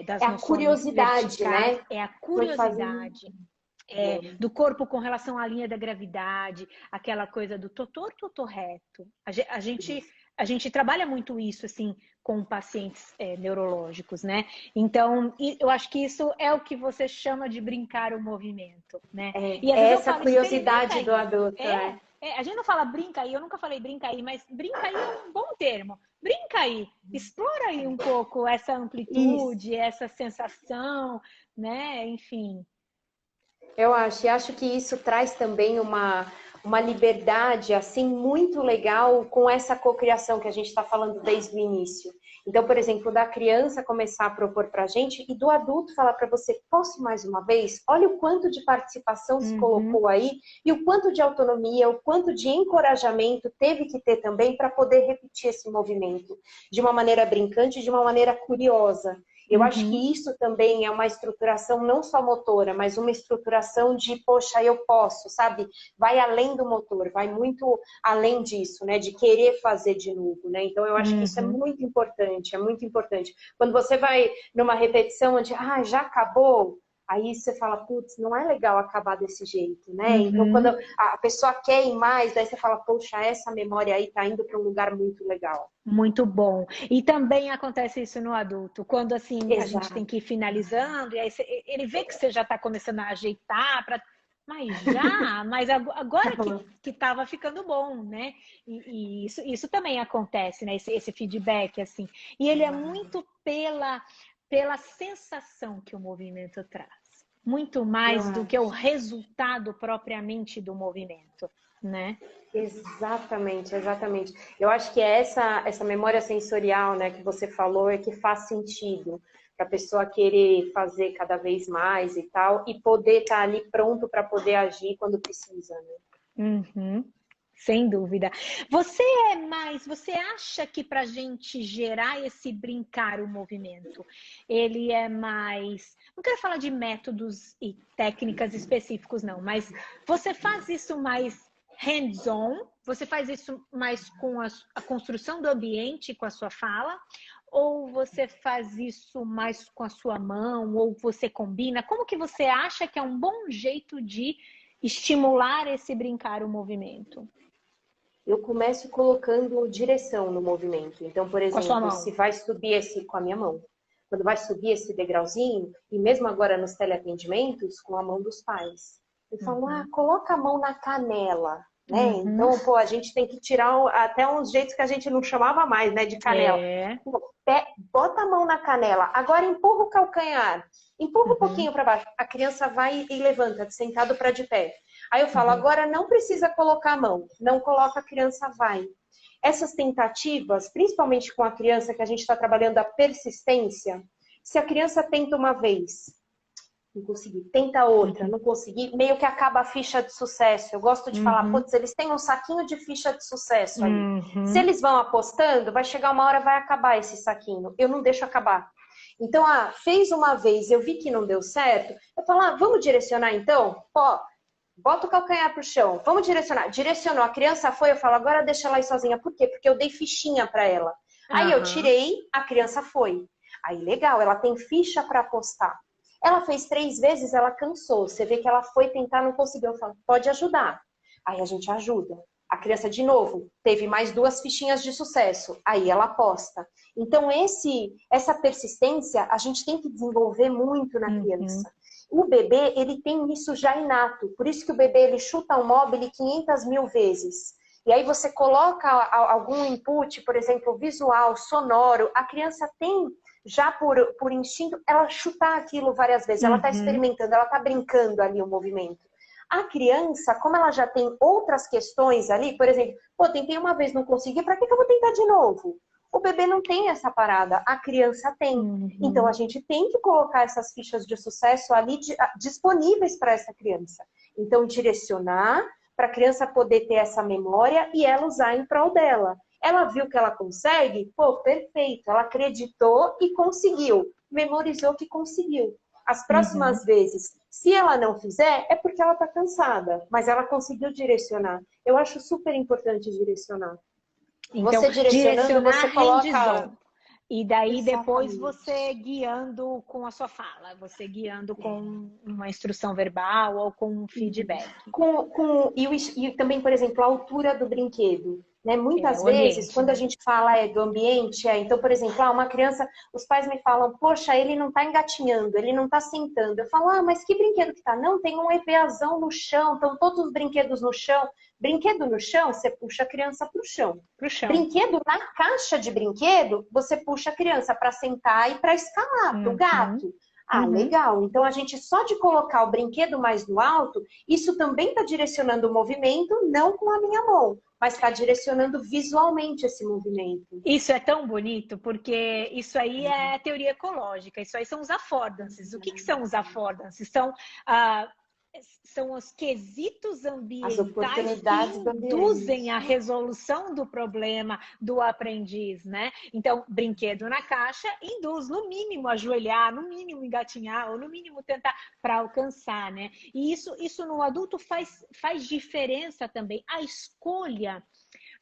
das É a noções curiosidade, verticais, né? é a Foi fazendo. curiosidade. Do corpo com relação à linha da gravidade, aquela coisa do tô torto ou tô reto. A gente trabalha muito isso, assim, com pacientes neurológicos, né? Então, eu acho que isso é o que você chama de brincar o movimento, né? E às É vezes eu essa falo, experimenta curiosidade do aí. adulto, né? A gente não fala brinca aí, eu nunca falei brinca aí, mas brinca aí é um bom termo. Brinca aí, explora aí um pouco essa amplitude, Isso. essa sensação, né? Enfim. Eu acho, e acho que isso traz também uma liberdade assim muito legal com essa cocriação que a gente está falando desde o início. Então, por exemplo, da criança começar a propor para a gente e do adulto falar para você, posso mais uma vez? Olha o quanto de participação se colocou aí e o quanto de autonomia, o quanto de encorajamento teve que ter também para poder repetir esse movimento de uma maneira brincante, de uma maneira curiosa. Eu acho que isso também é uma estruturação não só motora, mas uma estruturação de, poxa, eu posso, sabe? Vai além do motor, vai muito além disso, né? De querer fazer de novo, né? Então, eu acho que isso é muito importante, é muito importante. Quando você vai numa repetição onde, já acabou, aí você fala, putz, não é legal acabar desse jeito, né? Então, quando a pessoa quer ir mais, daí você fala, poxa, essa memória aí tá indo para um lugar muito legal. Muito bom. E também acontece isso no adulto, quando assim a gente tem Exato. que ir finalizando, e aí ele vê que você já está começando a ajeitar, mas agora que estava ficando bom, né? E isso também acontece, né? Esse feedback, assim. E ele é muito pela sensação que o movimento traz. Muito mais do que o resultado propriamente do movimento, né? Exatamente, exatamente. Eu acho que é essa memória sensorial, né, que você falou, é que faz sentido para a pessoa querer fazer cada vez mais e tal, e poder estar ali pronto para poder agir quando precisa, né? Sem dúvida. Você acha que para a gente gerar esse brincar o movimento, ele é mais, não quero falar de métodos e técnicas específicos não, mas você faz isso mais hands-on? Você faz isso mais com a construção do ambiente, com a sua fala? Ou você faz isso mais com a sua mão? Ou você combina? Como que você acha que é um bom jeito de estimular esse brincar o movimento? Eu começo colocando direção no movimento. Então, por Com a sua exemplo, mão. se vai subir com a minha mão, quando vai subir esse degrauzinho, e mesmo agora nos teleatendimentos, com a mão dos pais. Eu falo, coloca a mão na canela, né? Então, pô, a gente tem que tirar até uns jeitos que a gente não chamava mais, né, de canela. Bota a mão na canela, agora empurra o calcanhar, empurra um pouquinho para baixo. A criança vai e levanta, de sentado para de pé. Aí eu falo, agora não precisa colocar a mão, não coloca, a criança vai. Essas tentativas, principalmente com a criança que a gente está trabalhando a persistência, se a criança tenta uma vez, não consegui, tenta outra, não consegui, meio que acaba a ficha de sucesso. Eu gosto de falar, putz, eles têm um saquinho de ficha de sucesso ali. Se eles vão apostando, vai chegar uma hora, vai acabar esse saquinho. Eu não deixo acabar. Então, fez uma vez, eu vi que não deu certo, eu falo, vamos direcionar então? Bota o calcanhar pro chão, vamos direcionar. Direcionou, a criança foi, eu falo, agora deixa ela ir sozinha. Por quê? Porque eu dei fichinha para ela. Aí eu tirei, a criança foi. Aí legal, ela tem ficha para apostar. Ela fez 3 vezes, ela cansou. Você vê que ela foi tentar, não conseguiu. Eu falo, pode ajudar. Aí a gente ajuda. A criança, de novo, teve mais 2 fichinhas de sucesso. Aí ela aposta. Então, essa persistência, a gente tem que desenvolver muito na criança. O bebê, ele tem isso já inato. Por isso que o bebê, ele chuta um móvel 500 mil vezes. E aí você coloca algum input, por exemplo, visual, sonoro. A criança tem, já por instinto, ela chutar aquilo várias vezes. Ela está experimentando, ela está brincando ali o movimento. A criança, como ela já tem outras questões ali, por exemplo, tentei uma vez, não consegui, para que eu vou tentar de novo? O bebê não tem essa parada, a criança tem. Então, a gente tem que colocar essas fichas de sucesso ali disponíveis para essa criança. Então, direcionar para a criança poder ter essa memória e ela usar em prol dela. Ela viu que ela consegue? Perfeito. Ela acreditou e conseguiu. Memorizou que conseguiu. As próximas vezes, se ela não fizer, é porque ela está cansada, mas ela conseguiu direcionar. Eu acho super importante direcionar. Então, Você direcionando, você coloca... E daí depois Exatamente. você guiando com a sua fala, você guiando com uma instrução verbal ou com um feedback. E também, por exemplo, a altura do brinquedo. Né? Muitas O vezes, ambiente, quando a né? gente fala do ambiente, então, por exemplo, uma criança, os pais me falam, poxa, ele não está engatinhando, ele não está sentando. Eu falo, mas que brinquedo que tá? Não, tem um EVAzão no chão, estão todos os brinquedos no chão. Brinquedo no chão, você puxa a criança para o chão. Pro chão. Brinquedo na caixa de brinquedo, você puxa a criança para sentar e para escalar, para o gato. Legal. Então, a gente só de colocar o brinquedo mais no alto, isso também está direcionando o movimento, não com a minha mão, mas está direcionando visualmente esse movimento. Isso é tão bonito, porque isso aí é teoria ecológica, isso aí são os affordances. O que são os affordances? São os quesitos ambientais que induzem a resolução do problema do aprendiz, né? Então, brinquedo na caixa induz, no mínimo, ajoelhar, no mínimo, engatinhar, ou no mínimo, tentar para alcançar, né? E isso no adulto faz diferença também. A escolha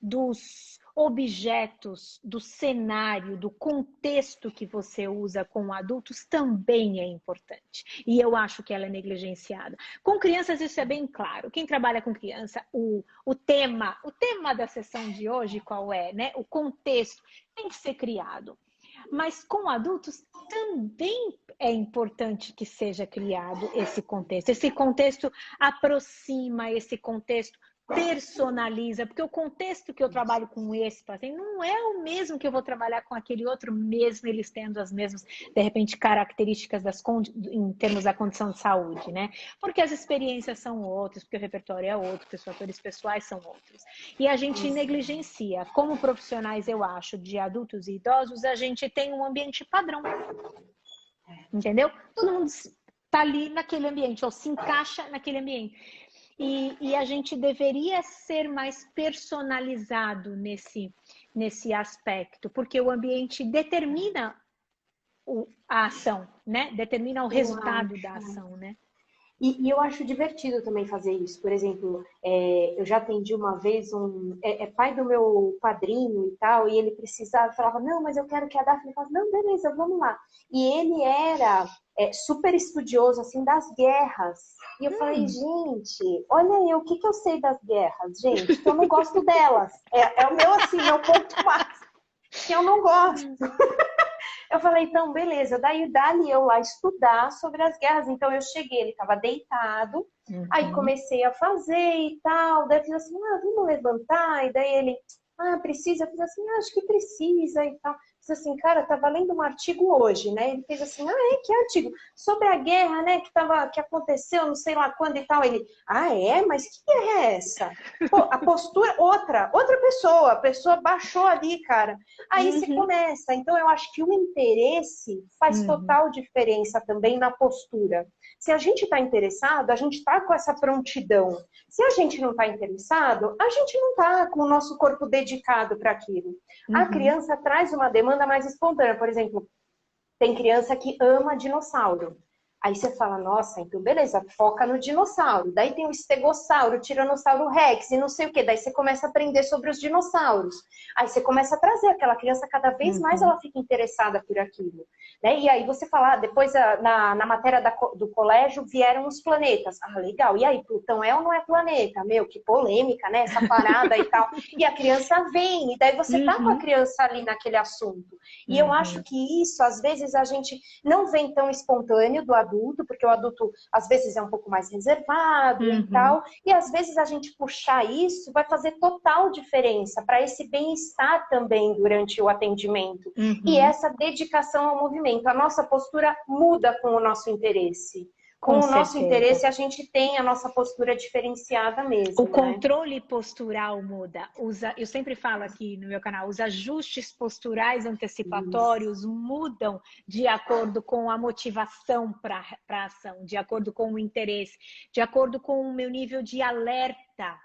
dos objetos, do cenário, do contexto que você usa com adultos também é importante. E eu acho que ela é negligenciada. Com crianças isso é bem claro. Quem trabalha com criança, o tema da sessão de hoje qual é, né? O contexto tem que ser criado. Mas com adultos também é importante que seja criado esse contexto. Esse contexto aproxima, esse contexto personaliza, porque o contexto que eu trabalho com esse paciente não é o mesmo que eu vou trabalhar com aquele outro, mesmo eles tendo as mesmas, de repente, características em termos da condição de saúde, né? Porque as experiências são outras, porque o repertório é outro, porque os fatores pessoais são outros. E a gente negligencia. Como profissionais, eu acho, de adultos e idosos, a gente tem um ambiente padrão. Entendeu? Todo mundo está ali naquele ambiente, ou se encaixa naquele ambiente. E a gente deveria ser mais personalizado nesse aspecto, porque o ambiente determina a ação, né? Determina o resultado da ação, né? E eu acho divertido também fazer isso. Por exemplo, eu já atendi uma vez pai do meu padrinho e tal, e ele precisava, falava, não, mas eu quero que a Daphne faça. Não, beleza, vamos lá. E ele era super estudioso, assim, das guerras. E eu falei, gente, olha eu, o que eu sei das guerras, gente? Que eu não gosto delas. É o meu, assim, meu ponto máximo. Que eu não gosto. Eu falei, então, beleza. Daí, dali eu lá estudar sobre as guerras. Então, eu cheguei, ele estava deitado. Aí, comecei a fazer e tal. Daí, eu fiz assim, vamos levantar. E daí, ele, precisa? Eu fiz assim, acho que precisa e tal. Fiz assim, cara, tá valendo um artigo hoje, né? Ele fez assim, que artigo? Sobre a guerra, né? Que aconteceu, não sei lá quando e tal. Ele, mas que guerra é essa? Pô, a postura, outra pessoa, a pessoa baixou ali, cara. Aí você começa. Então, eu acho que o interesse faz total diferença também na postura. Se a gente está interessado, a gente está com essa prontidão. Se a gente não está interessado, a gente não está com o nosso corpo dedicado para aquilo. A criança traz uma demanda mais espontânea. Por exemplo, tem criança que ama dinossauro. Aí você fala, nossa, então beleza, foca no dinossauro. Daí tem o estegossauro, o tiranossauro rex e não sei o quê. Daí você começa a aprender sobre os dinossauros. Aí você começa a trazer aquela criança, cada vez mais ela fica interessada por aquilo. Né? E aí você fala, depois na matéria do colégio vieram os planetas. Legal. E aí, Plutão é ou não é planeta? Meu, que polêmica, né? Essa parada e tal. E a criança vem, e daí você tá com a criança ali naquele assunto. E eu acho que isso, às vezes, a gente não vem tão espontâneo do adulto, porque o adulto, às vezes, é um pouco mais reservado e tal. E, às vezes, a gente puxar isso vai fazer total diferença para esse bem-estar também durante o atendimento. E essa dedicação ao movimento. A nossa postura muda com o nosso interesse. Com o nosso interesse, a gente tem a nossa postura diferenciada mesmo. O controle postural muda. Eu sempre falo aqui no meu canal, os ajustes posturais antecipatórios mudam de acordo com a motivação para a ação, de acordo com o interesse, de acordo com o meu nível de alerta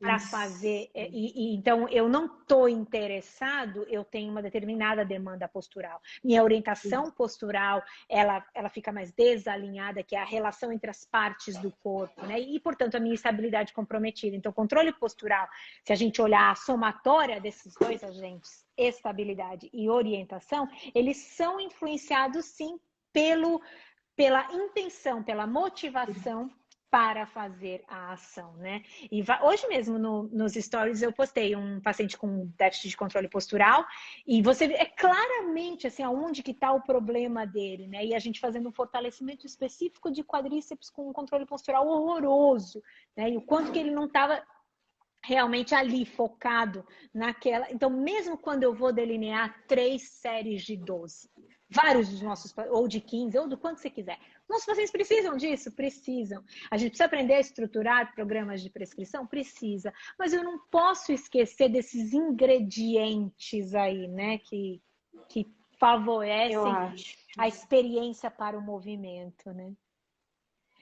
para fazer. Então, eu não estou interessado, eu tenho uma determinada demanda postural. Minha orientação postural, ela fica mais desalinhada, que é a relação entre as partes do corpo, né? E, portanto, a minha estabilidade comprometida. Então, controle postural, se a gente olhar a somatória desses dois agentes, estabilidade e orientação, eles são influenciados, sim, pela intenção, pela motivação para fazer a ação, né? E hoje mesmo nos stories eu postei um paciente com déficit de controle postural e você vê claramente assim aonde que está o problema dele, né? E a gente fazendo um fortalecimento específico de quadríceps com um controle postural horroroso, né? E o quanto que ele não estava realmente ali, focado naquela... Então, mesmo quando eu vou delinear 3 séries de 12, vários dos nossos, ou de 15, ou do quanto você quiser. Nossos pacientes precisam disso? Precisam. A gente precisa aprender a estruturar programas de prescrição? Precisa. Mas eu não posso esquecer desses ingredientes aí, né, que favorecem a experiência para o movimento, né?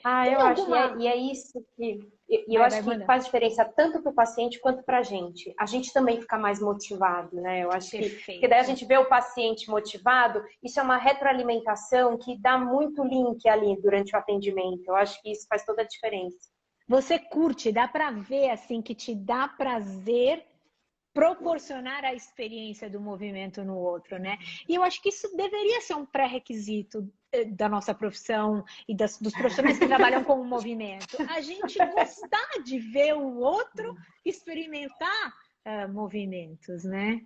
Eu acho, e é isso que... eu acho que faz diferença tanto para o paciente quanto para a gente. A gente também fica mais motivado, né? Eu acho que daí a gente vê o paciente motivado, isso é uma retroalimentação que dá muito link ali durante o atendimento. Eu acho que isso faz toda a diferença. Você curte, dá para ver assim que te dá prazer proporcionar a experiência do movimento no outro, né? E eu acho que isso deveria ser um pré-requisito da nossa profissão e dos profissionais que trabalham com o movimento. A gente gostar de ver o outro experimentar movimentos, né?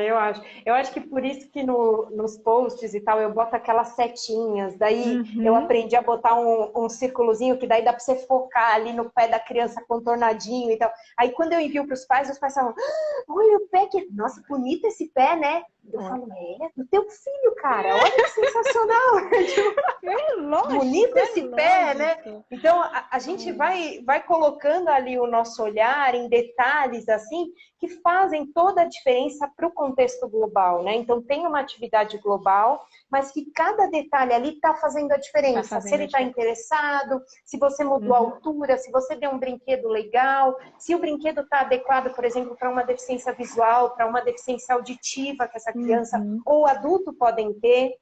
Eu acho. Eu acho que por isso que nos posts e tal eu boto aquelas setinhas. Daí eu aprendi a botar um círculozinho que daí dá para você focar ali no pé da criança contornadinho e tal. Aí quando eu envio para os pais falam: olha o pé, que... nossa, bonito esse pé, né? Eu falo: do teu filho, cara, olha que sensacional. Lógico, bonito esse pé, né? Então a gente vai colocando ali o nosso olhar em detalhes assim que fazem toda a diferença para o contexto global, né? Então tem uma atividade global, mas que cada detalhe ali está fazendo a diferença. Se ele está interessado, se você mudou a altura, se você deu um brinquedo legal, se o brinquedo está adequado, por exemplo, para uma deficiência visual, para uma deficiência auditiva que essa criança ou adulto podem ter.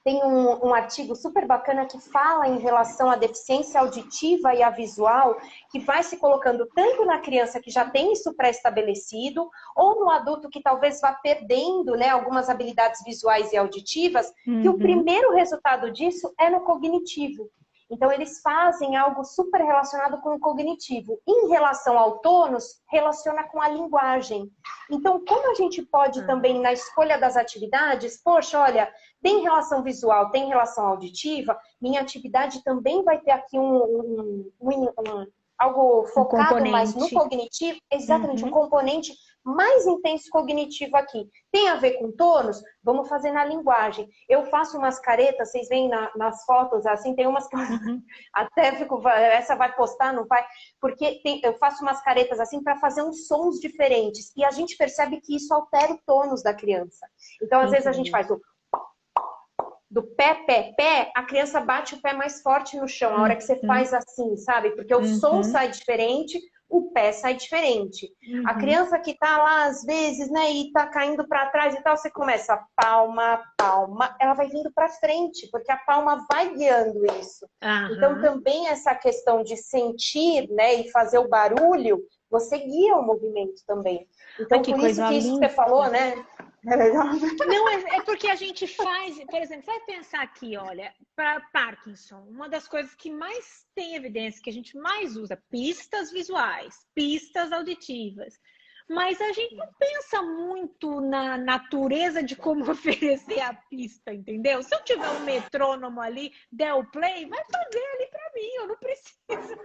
Tem um artigo super bacana que fala em relação à deficiência auditiva e à visual, que vai se colocando tanto na criança que já tem isso pré-estabelecido, ou no adulto que talvez vá perdendo, né, algumas habilidades visuais e auditivas, que o primeiro resultado disso é no cognitivo. Então, eles fazem algo super relacionado com o cognitivo. Em relação ao tônus, relaciona com a linguagem. Então, como a gente pode também, na escolha das atividades, poxa, olha, tem relação visual, tem relação auditiva, minha atividade também vai ter aqui algo focado mais no cognitivo, exatamente, um componente mais intenso cognitivo aqui. Tem a ver com tônus? Vamos fazer na linguagem. Eu faço umas caretas, vocês veem nas fotos, assim, tem umas que até fico, essa vai postar, não vai? Porque eu faço umas caretas assim para fazer uns sons diferentes. E a gente percebe que isso altera o tônus da criança. Então, às vezes a gente faz do pé, pé, pé, a criança bate o pé mais forte no chão, a hora que você faz assim, sabe? Porque o som sai diferente, o pé sai diferente. A criança que tá lá, às vezes, né, e tá caindo para trás e tal, você começa palma, palma, ela vai vindo para frente, porque a palma vai guiando isso. Então, também essa questão de sentir, né, e fazer o barulho, você guia o movimento também. Então, por isso que isso que você falou, né? É legal. Não, é porque a gente faz, por exemplo, vai pensar aqui, olha, para Parkinson, uma das coisas que mais tem evidência, que a gente mais usa, pistas visuais, pistas auditivas. Mas a gente não pensa muito na natureza de como oferecer a pista, entendeu? Se eu tiver um metrônomo ali, der o play, vai fazer ali para mim, eu não preciso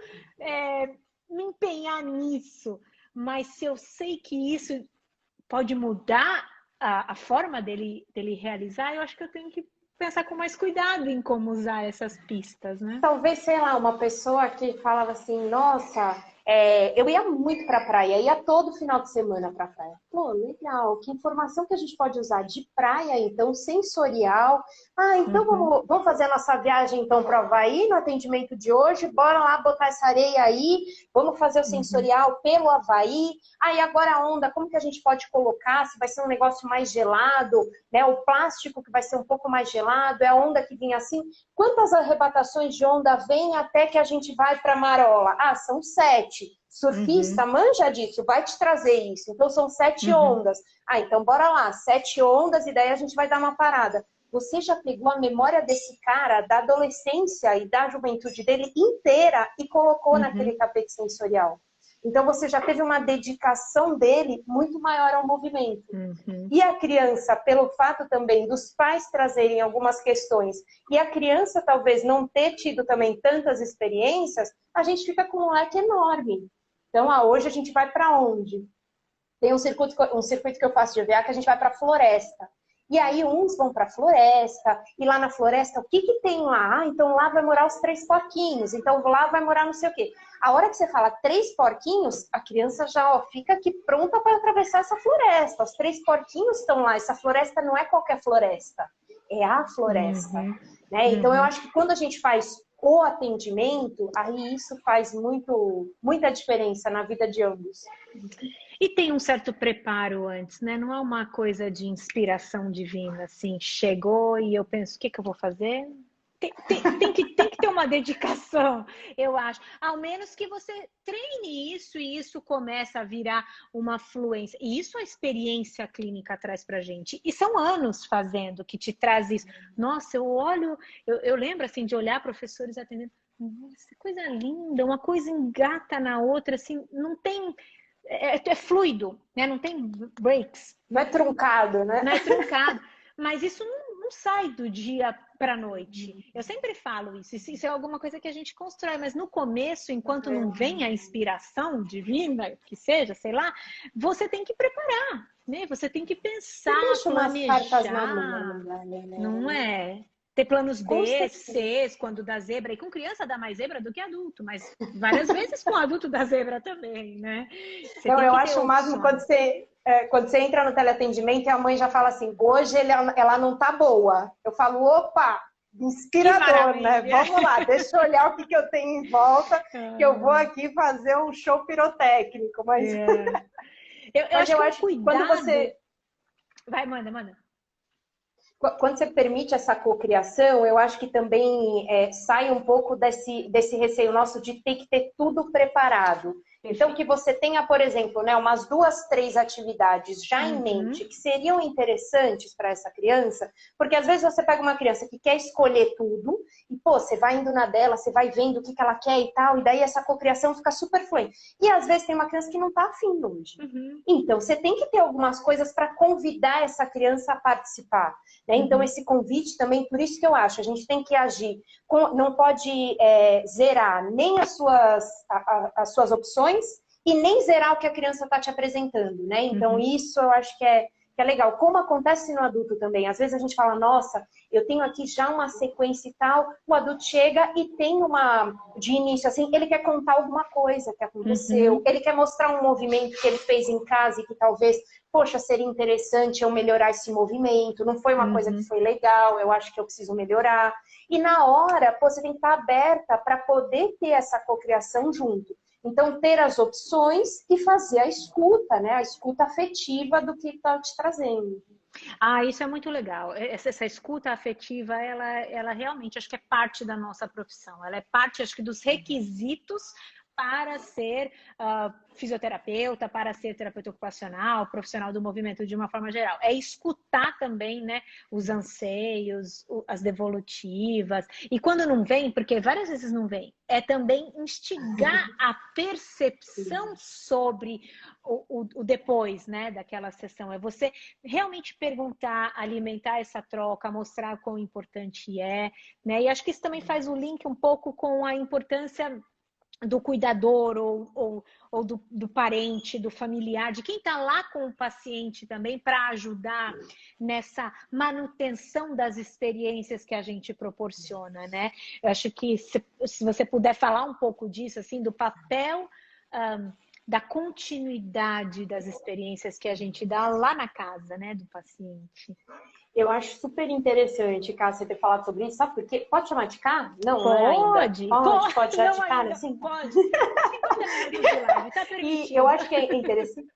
me empenhar nisso. Mas se eu sei que isso pode mudar a forma dele realizar, eu acho que eu tenho que pensar com mais cuidado em como usar essas pistas, né? Talvez, sei lá, uma pessoa que falava assim, nossa, Eu ia muito pra praia, ia todo final de semana pra praia. Pô, legal, que informação que a gente pode usar de praia, então, sensorial. Ah, então vamos fazer a nossa viagem, então, para o Havaí, no atendimento de hoje. Bora lá botar essa areia aí, vamos fazer o sensorial pelo Havaí. Ah, e agora a onda, como que a gente pode colocar? Se vai ser um negócio mais gelado, né? O plástico que vai ser um pouco mais gelado, é a onda que vinha assim. Quantas arrebatações de onda vem até que a gente vai para Marola? Ah, são 7. Surfista, manja disso, vai te trazer isso. Então, são 7 ondas. Ah, então bora lá, 7 ondas e daí a gente vai dar uma parada. Você já pegou a memória desse cara, da adolescência e da juventude dele inteira e colocou naquele tapete sensorial. Então, você já teve uma dedicação dele muito maior ao movimento. E a criança, pelo fato também dos pais trazerem algumas questões e a criança talvez não ter tido também tantas experiências, a gente fica com um leque enorme. Então, hoje a gente vai para onde? Tem um circuito que eu faço de EVA que a gente vai para a floresta. E aí uns vão para a floresta, e lá na floresta, o que que tem lá? Ah, então lá vai morar os 3 porquinhos, então lá vai morar não sei o quê. A hora que você fala 3 porquinhos, a criança já fica aqui pronta para atravessar essa floresta. Os 3 porquinhos estão lá, essa floresta não é qualquer floresta, é a floresta. Né? Então eu acho que quando a gente faz o atendimento, aí isso faz muita diferença na vida de ambos. E tem um certo preparo antes, né? Não é uma coisa de inspiração divina, assim, chegou e eu penso, o que que eu vou fazer? Tem que ter uma dedicação, eu acho. Ao menos que você treine isso e isso começa a virar uma fluência. E isso a experiência clínica traz pra gente. E são anos fazendo que te traz isso. Nossa, eu olho, eu lembro assim de olhar professores atendendo. Nossa, que coisa linda, uma coisa engata na outra, assim, não tem... É fluido, né? Não tem breaks. Não é truncado, né? Não é truncado. Mas isso não sai do dia para a noite. Eu sempre falo isso. Isso é alguma coisa que a gente constrói. Mas no começo, enquanto não vem a inspiração divina, que seja, sei lá, você tem que preparar, né? Você tem que pensar, planejar. Não é? Ter planos B, Cs, quando dá zebra. E com criança dá mais zebra do que adulto, mas várias vezes com adulto dá zebra também, né? Não, eu acho o máximo quando você entra no teleatendimento e a mãe já fala assim, hoje ela não tá boa. Eu falo, opa, inspirador, né? Vamos lá, deixa eu olhar o que eu tenho em volta, que eu vou aqui fazer um show pirotécnico. Mas eu acho que quando você... Vai, manda. Quando você permite essa cocriação, eu acho que também sai um pouco desse receio nosso de ter que ter tudo preparado. Então, que você tenha, por exemplo, né, umas 2, 3 atividades já em mente que seriam interessantes para essa criança, porque às vezes você pega uma criança que quer escolher tudo e, pô, você vai indo na dela, você vai vendo o que ela quer e tal, e daí essa cocriação fica super fluente. E às vezes tem uma criança que não está afim hoje. Então, você tem que ter algumas coisas para convidar essa criança a participar. Né? Então, esse convite também, por isso que eu acho, a gente tem que agir, não pode zerar nem as suas opções e nem zerar o que a criança está te apresentando, né? Então, isso eu acho que é legal. Como acontece no adulto também. Às vezes a gente fala, nossa, eu tenho aqui já uma sequência e tal, o adulto chega e tem de início, assim, ele quer contar alguma coisa que aconteceu, ele quer mostrar um movimento que ele fez em casa e que talvez, poxa, seria interessante eu melhorar esse movimento, não foi uma coisa que foi legal, eu acho que eu preciso melhorar. E na hora, pô, você tem que estar aberta para poder ter essa cocriação junto. Então, ter as opções e fazer a escuta, né? A escuta afetiva do que está te trazendo. Isso é muito legal. Essa escuta afetiva, ela realmente, acho que é parte da nossa profissão. Ela é parte, acho que, dos requisitos para ser fisioterapeuta, para ser terapeuta ocupacional, profissional do movimento de uma forma geral. É escutar também, né, os anseios, as devolutivas. E quando não vem, porque várias vezes não vem, é também instigar a percepção sobre o depois, né, daquela sessão. É você realmente perguntar, alimentar essa troca, mostrar quão importante é, né? E acho que isso também faz o link um pouco com a importância do cuidador ou do parente, do familiar, de quem está lá com o paciente também para ajudar nessa manutenção das experiências que a gente proporciona, né? Eu acho que se você puder falar um pouco disso, assim, do papel da continuidade das experiências que a gente dá lá na casa, né, do paciente. Eu acho super interessante, Cá, você ter falado sobre isso. Sabe por quê? Pode chamar de Cá? Não, Pode, não é ainda. Pode já de cara, assim? Pode. 50 minutos de live, tá permitido. E eu acho que é interessante.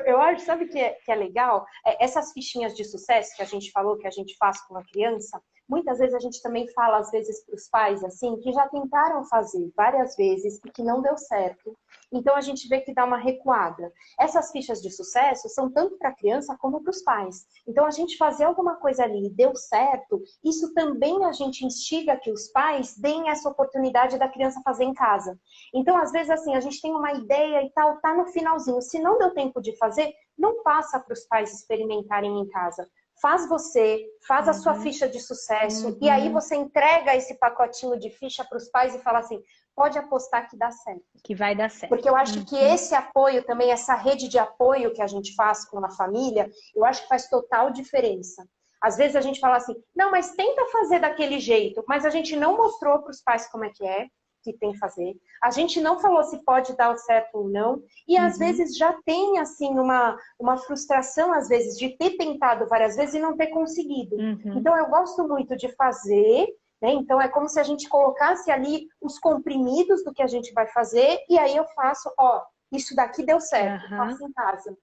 Eu acho, sabe que é legal? Essas fichinhas de sucesso que a gente falou, que a gente faz com a criança, muitas vezes a gente também fala, às vezes, para os pais, assim, que já tentaram fazer várias vezes e que não deu certo. Então, a gente vê que dá uma recuada. Essas fichas de sucesso são tanto para a criança como para os pais. Então, a gente fazer alguma coisa ali e deu certo, isso também a gente instiga que os pais deem essa oportunidade da criança fazer em casa. Então, às vezes, assim, a gente tem uma ideia e tal, tá no finalzinho. Se não deu tempo de fazer, não passa para os pais experimentarem em casa. Faz você, faz a sua ficha de sucesso e aí você entrega esse pacotinho de ficha para os pais e fala assim, pode apostar que dá certo. Que vai dar certo. Porque eu acho que esse apoio também, essa rede de apoio que a gente faz com a família, eu acho que faz total diferença. Às vezes a gente fala assim, não, mas tenta fazer daquele jeito, mas a gente não mostrou para os pais como é que tem que fazer. A gente não falou se pode dar certo ou não. E às vezes já tem, assim, uma frustração, às vezes, de ter tentado várias vezes e não ter conseguido. Então, eu gosto muito de fazer, né? Então, é como se a gente colocasse ali os comprimidos do que a gente vai fazer e aí eu faço, ó, isso daqui deu certo, faço em casa.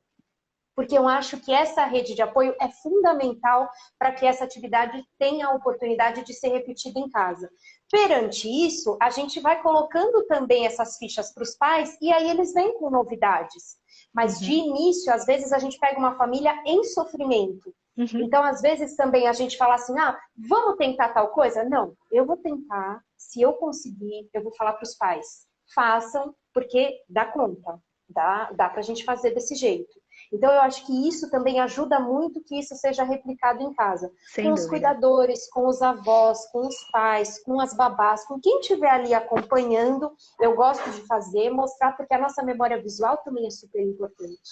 Porque eu acho que essa rede de apoio é fundamental para que essa atividade tenha a oportunidade de ser repetida em casa. Perante isso, a gente vai colocando também essas fichas para os pais e aí eles vêm com novidades. Mas de início, às vezes a gente pega uma família em sofrimento. Então, às vezes também a gente fala assim, vamos tentar tal coisa? Não, eu vou tentar, se eu conseguir, eu vou falar para os pais. Façam, porque dá conta, dá para a gente fazer desse jeito. Então, eu acho que isso também ajuda muito que isso seja replicado em casa. Com os cuidadores, com os avós, com os pais, com as babás, com quem estiver ali acompanhando, eu gosto de fazer, mostrar, porque a nossa memória visual também é super importante.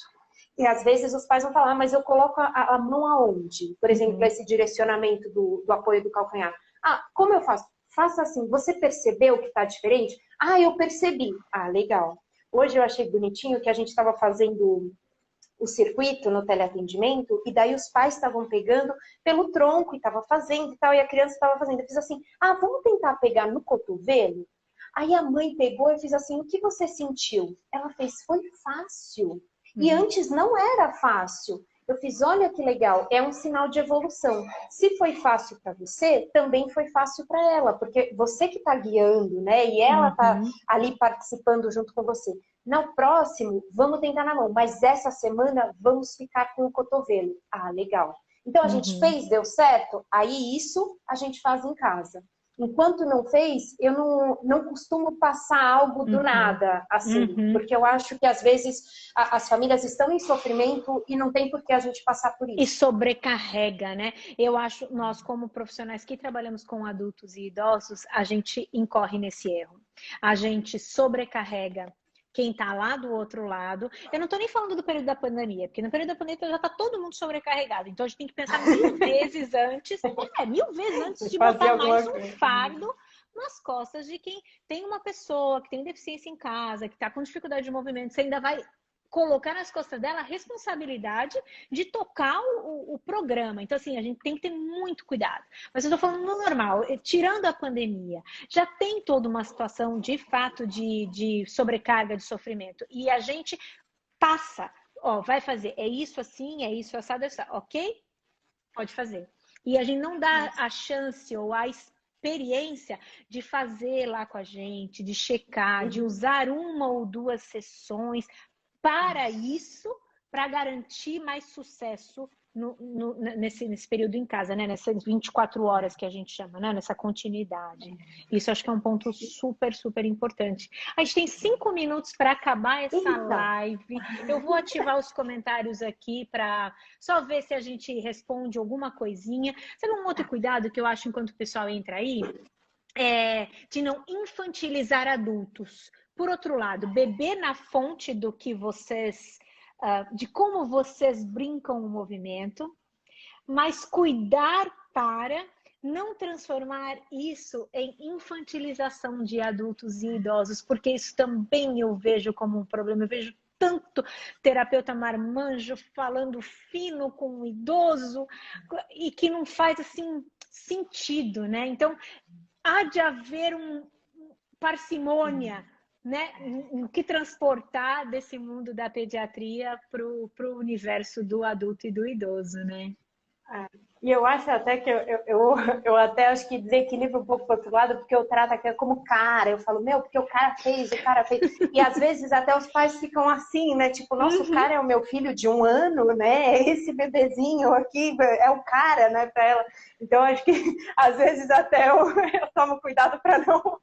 E às vezes os pais vão falar, mas eu coloco a mão aonde? Por exemplo, esse direcionamento do apoio do calcanhar. Como eu faço? Faça assim, você percebeu que está diferente? Eu percebi. Legal. Hoje eu achei bonitinho que a gente estava fazendo o circuito no teleatendimento, e daí os pais estavam pegando pelo tronco e estavam fazendo e tal, e a criança estava fazendo. Eu fiz assim, vamos tentar pegar no cotovelo? Aí a mãe pegou e fez assim, o que você sentiu? Ela fez, foi fácil. E antes não era fácil. Eu fiz, olha que legal, é um sinal de evolução. Se foi fácil para você, também foi fácil para ela, porque você que está guiando, né? E ela está ali participando junto com você. No próximo, vamos tentar na mão, mas essa semana vamos ficar com o cotovelo. Legal. Então a gente fez, deu certo? Aí isso a gente faz em casa. Enquanto não fez, eu não costumo passar algo do nada, assim, porque eu acho que às vezes as famílias estão em sofrimento e não tem por que a gente passar por isso. E sobrecarrega, né? Eu acho, nós como profissionais que trabalhamos com adultos e idosos, a gente incorre nesse erro. A gente sobrecarrega quem está lá do outro lado. Eu não estou nem falando do período da pandemia, porque no período da pandemia já está todo mundo sobrecarregado. Então a gente tem que pensar 1000 vezes antes, 1000 vezes antes de botar mais um fardo nas costas de quem tem uma pessoa que tem deficiência em casa, que está com dificuldade de movimento. Você ainda vai colocar nas costas dela a responsabilidade de tocar o programa. Então, assim, a gente tem que ter muito cuidado. Mas eu tô falando no normal, tirando a pandemia, já tem toda uma situação, de fato, de sobrecarga, de sofrimento. E a gente passa, vai fazer, é isso assim, é isso assado, ok? Pode fazer. E a gente não dá a chance ou a experiência de fazer lá com a gente, de checar, de usar uma ou duas sessões para isso, para garantir mais sucesso nesse período em casa, né? Nessas 24 horas que a gente chama, né? Nessa continuidade. Isso acho que é um ponto super, super importante. A gente tem 5 minutos para acabar essa live. Eu vou ativar os comentários aqui para só ver se a gente responde alguma coisinha. Sabe um outro cuidado que eu acho enquanto o pessoal entra aí? De não infantilizar adultos. Por outro lado, beber na fonte do que vocês, de como vocês brincam o movimento, mas cuidar para não transformar isso em infantilização de adultos e idosos, porque isso também eu vejo como um problema. Eu vejo tanto terapeuta marmanjo falando fino com o idoso e que não faz assim sentido, né? Então, há de haver parcimônia, né, o que transportar desse mundo da pediatria para o universo do adulto e do idoso, né? E eu acho até que eu até acho que desequilibra um pouco para outro lado, porque eu trato aquilo como cara. Eu falo, meu, porque o cara fez, o cara fez. E às vezes até os pais ficam assim, né? Tipo, nossa, o cara é o meu filho de 1 ano, né? Esse bebezinho aqui é o cara, né, para ela. Então acho que às vezes até eu tomo cuidado para não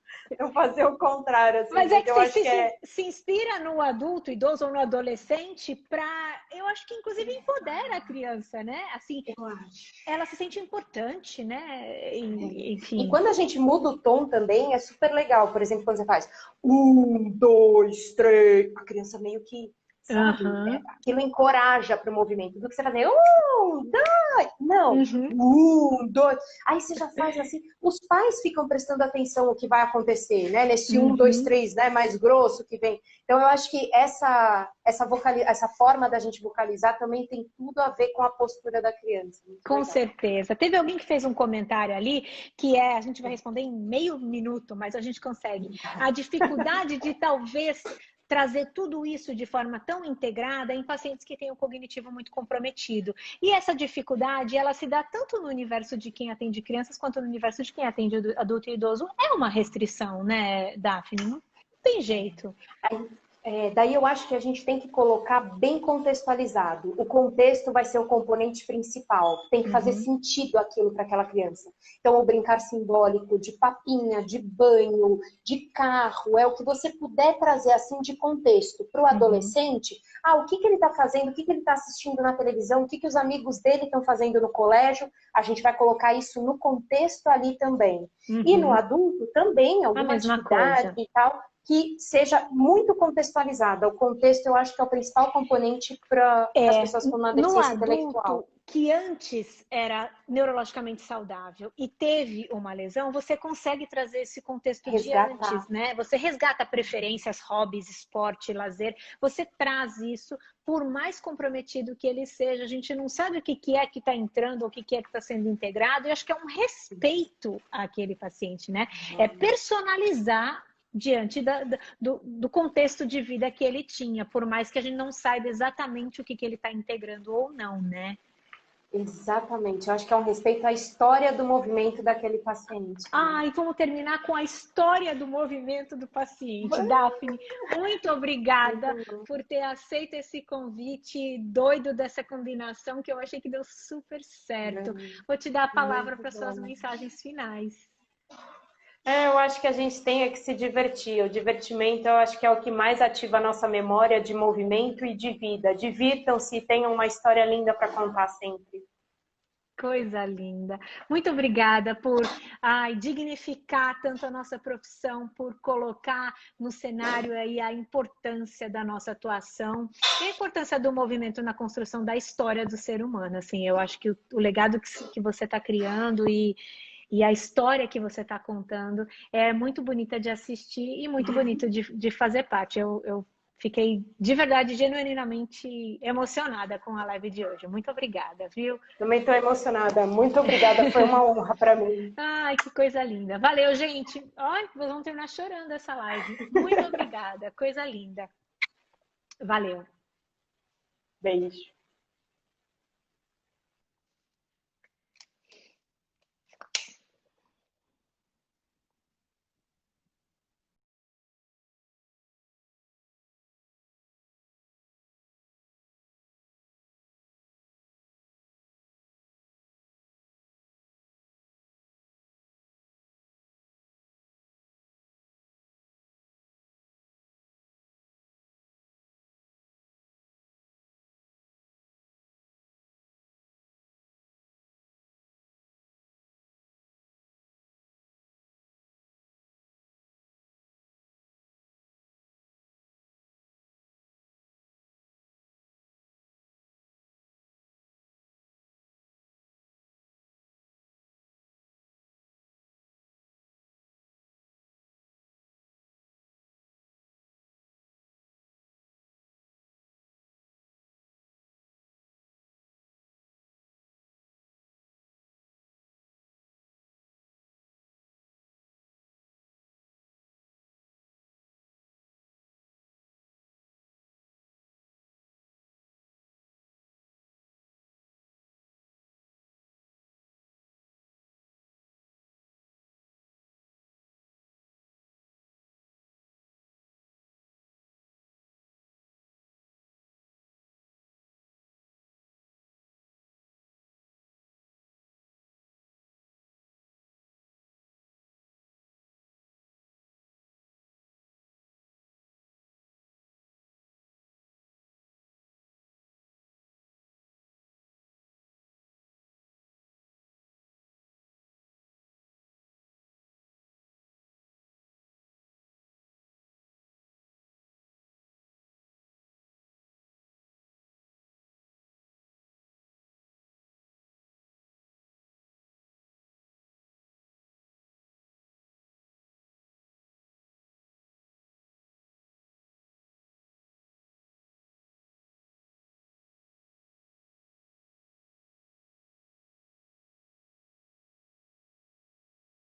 fazer o contrário. Assim, mas é que você se inspira no adulto, idoso ou no adolescente para, eu acho que inclusive empodera a criança, né? Assim, ela se sente importante, né? Enfim. E quando a gente muda o tom também, é super legal. Por exemplo, quando você faz 1, 2, 3, a criança meio que, sabe? Aquilo encoraja para o movimento. Do que você fazer 1, 2, não, 1, 2. Aí você já faz assim. Os pais ficam prestando atenção no que vai acontecer, né? Nesse 1, 2, 3, né? Mais grosso que vem. Então, eu acho que essa forma da gente vocalizar também tem tudo a ver com a postura da criança. Com certeza. Teve alguém que fez um comentário ali, que a gente vai responder em meio minuto, mas a gente consegue. A dificuldade de talvez trazer tudo isso de forma tão integrada em pacientes que têm o cognitivo muito comprometido. E essa dificuldade, ela se dá tanto no universo de quem atende crianças, quanto no universo de quem atende adulto e idoso. É uma restrição, né, Daphne? Não tem jeito. Daí eu acho que a gente tem que colocar bem contextualizado. O contexto vai ser o componente principal. Tem que fazer sentido aquilo para aquela criança. Então, o brincar simbólico de papinha, de banho, de carro, é o que você puder trazer assim de contexto. Para o adolescente, o que ele está fazendo, o que ele está assistindo na televisão, o que os amigos dele estão fazendo no colégio, a gente vai colocar isso no contexto ali também. E no adulto também, alguma atividade e tal, que seja muito contextualizada. O contexto, eu acho que é o principal componente para as pessoas com uma deficiência intelectual. Que antes era neurologicamente saudável e teve uma lesão, você consegue trazer esse contexto de antes, né? Você resgata preferências, hobbies, esporte, lazer, você traz isso, por mais comprometido que ele seja, a gente não sabe o que é que está entrando, ou o que é que está sendo integrado, e acho que é um respeito àquele paciente, né? É personalizar diante do contexto de vida que ele tinha, por mais que a gente não saiba exatamente o que ele está integrando ou não, né? Exatamente, eu acho que é um respeito à história do movimento daquele paciente. E vamos terminar com a história do movimento do paciente. Daphne, muito obrigada por ter aceito esse convite doido dessa combinação, que eu achei que deu super certo. Vou te dar a palavra para suas mensagens finais. Eu acho que a gente tem que se divertir. O divertimento, eu acho que é o que mais ativa a nossa memória de movimento e de vida. Divirtam-se e tenham uma história linda para contar sempre. Coisa linda. Muito obrigada por dignificar tanto a nossa profissão, por colocar no cenário aí a importância da nossa atuação e a importância do movimento na construção da história do ser humano. Assim, eu acho que o legado que você está criando e a história que você está contando é muito bonita de assistir e muito bonito de fazer parte. Eu fiquei, de verdade, genuinamente emocionada com a live de hoje. Muito obrigada, viu? Também estou emocionada. Muito obrigada. Foi uma honra para mim. Ai, que coisa linda. Valeu, gente. Ai, nós vamos terminar chorando essa live. Muito obrigada. Coisa linda. Valeu. Beijo.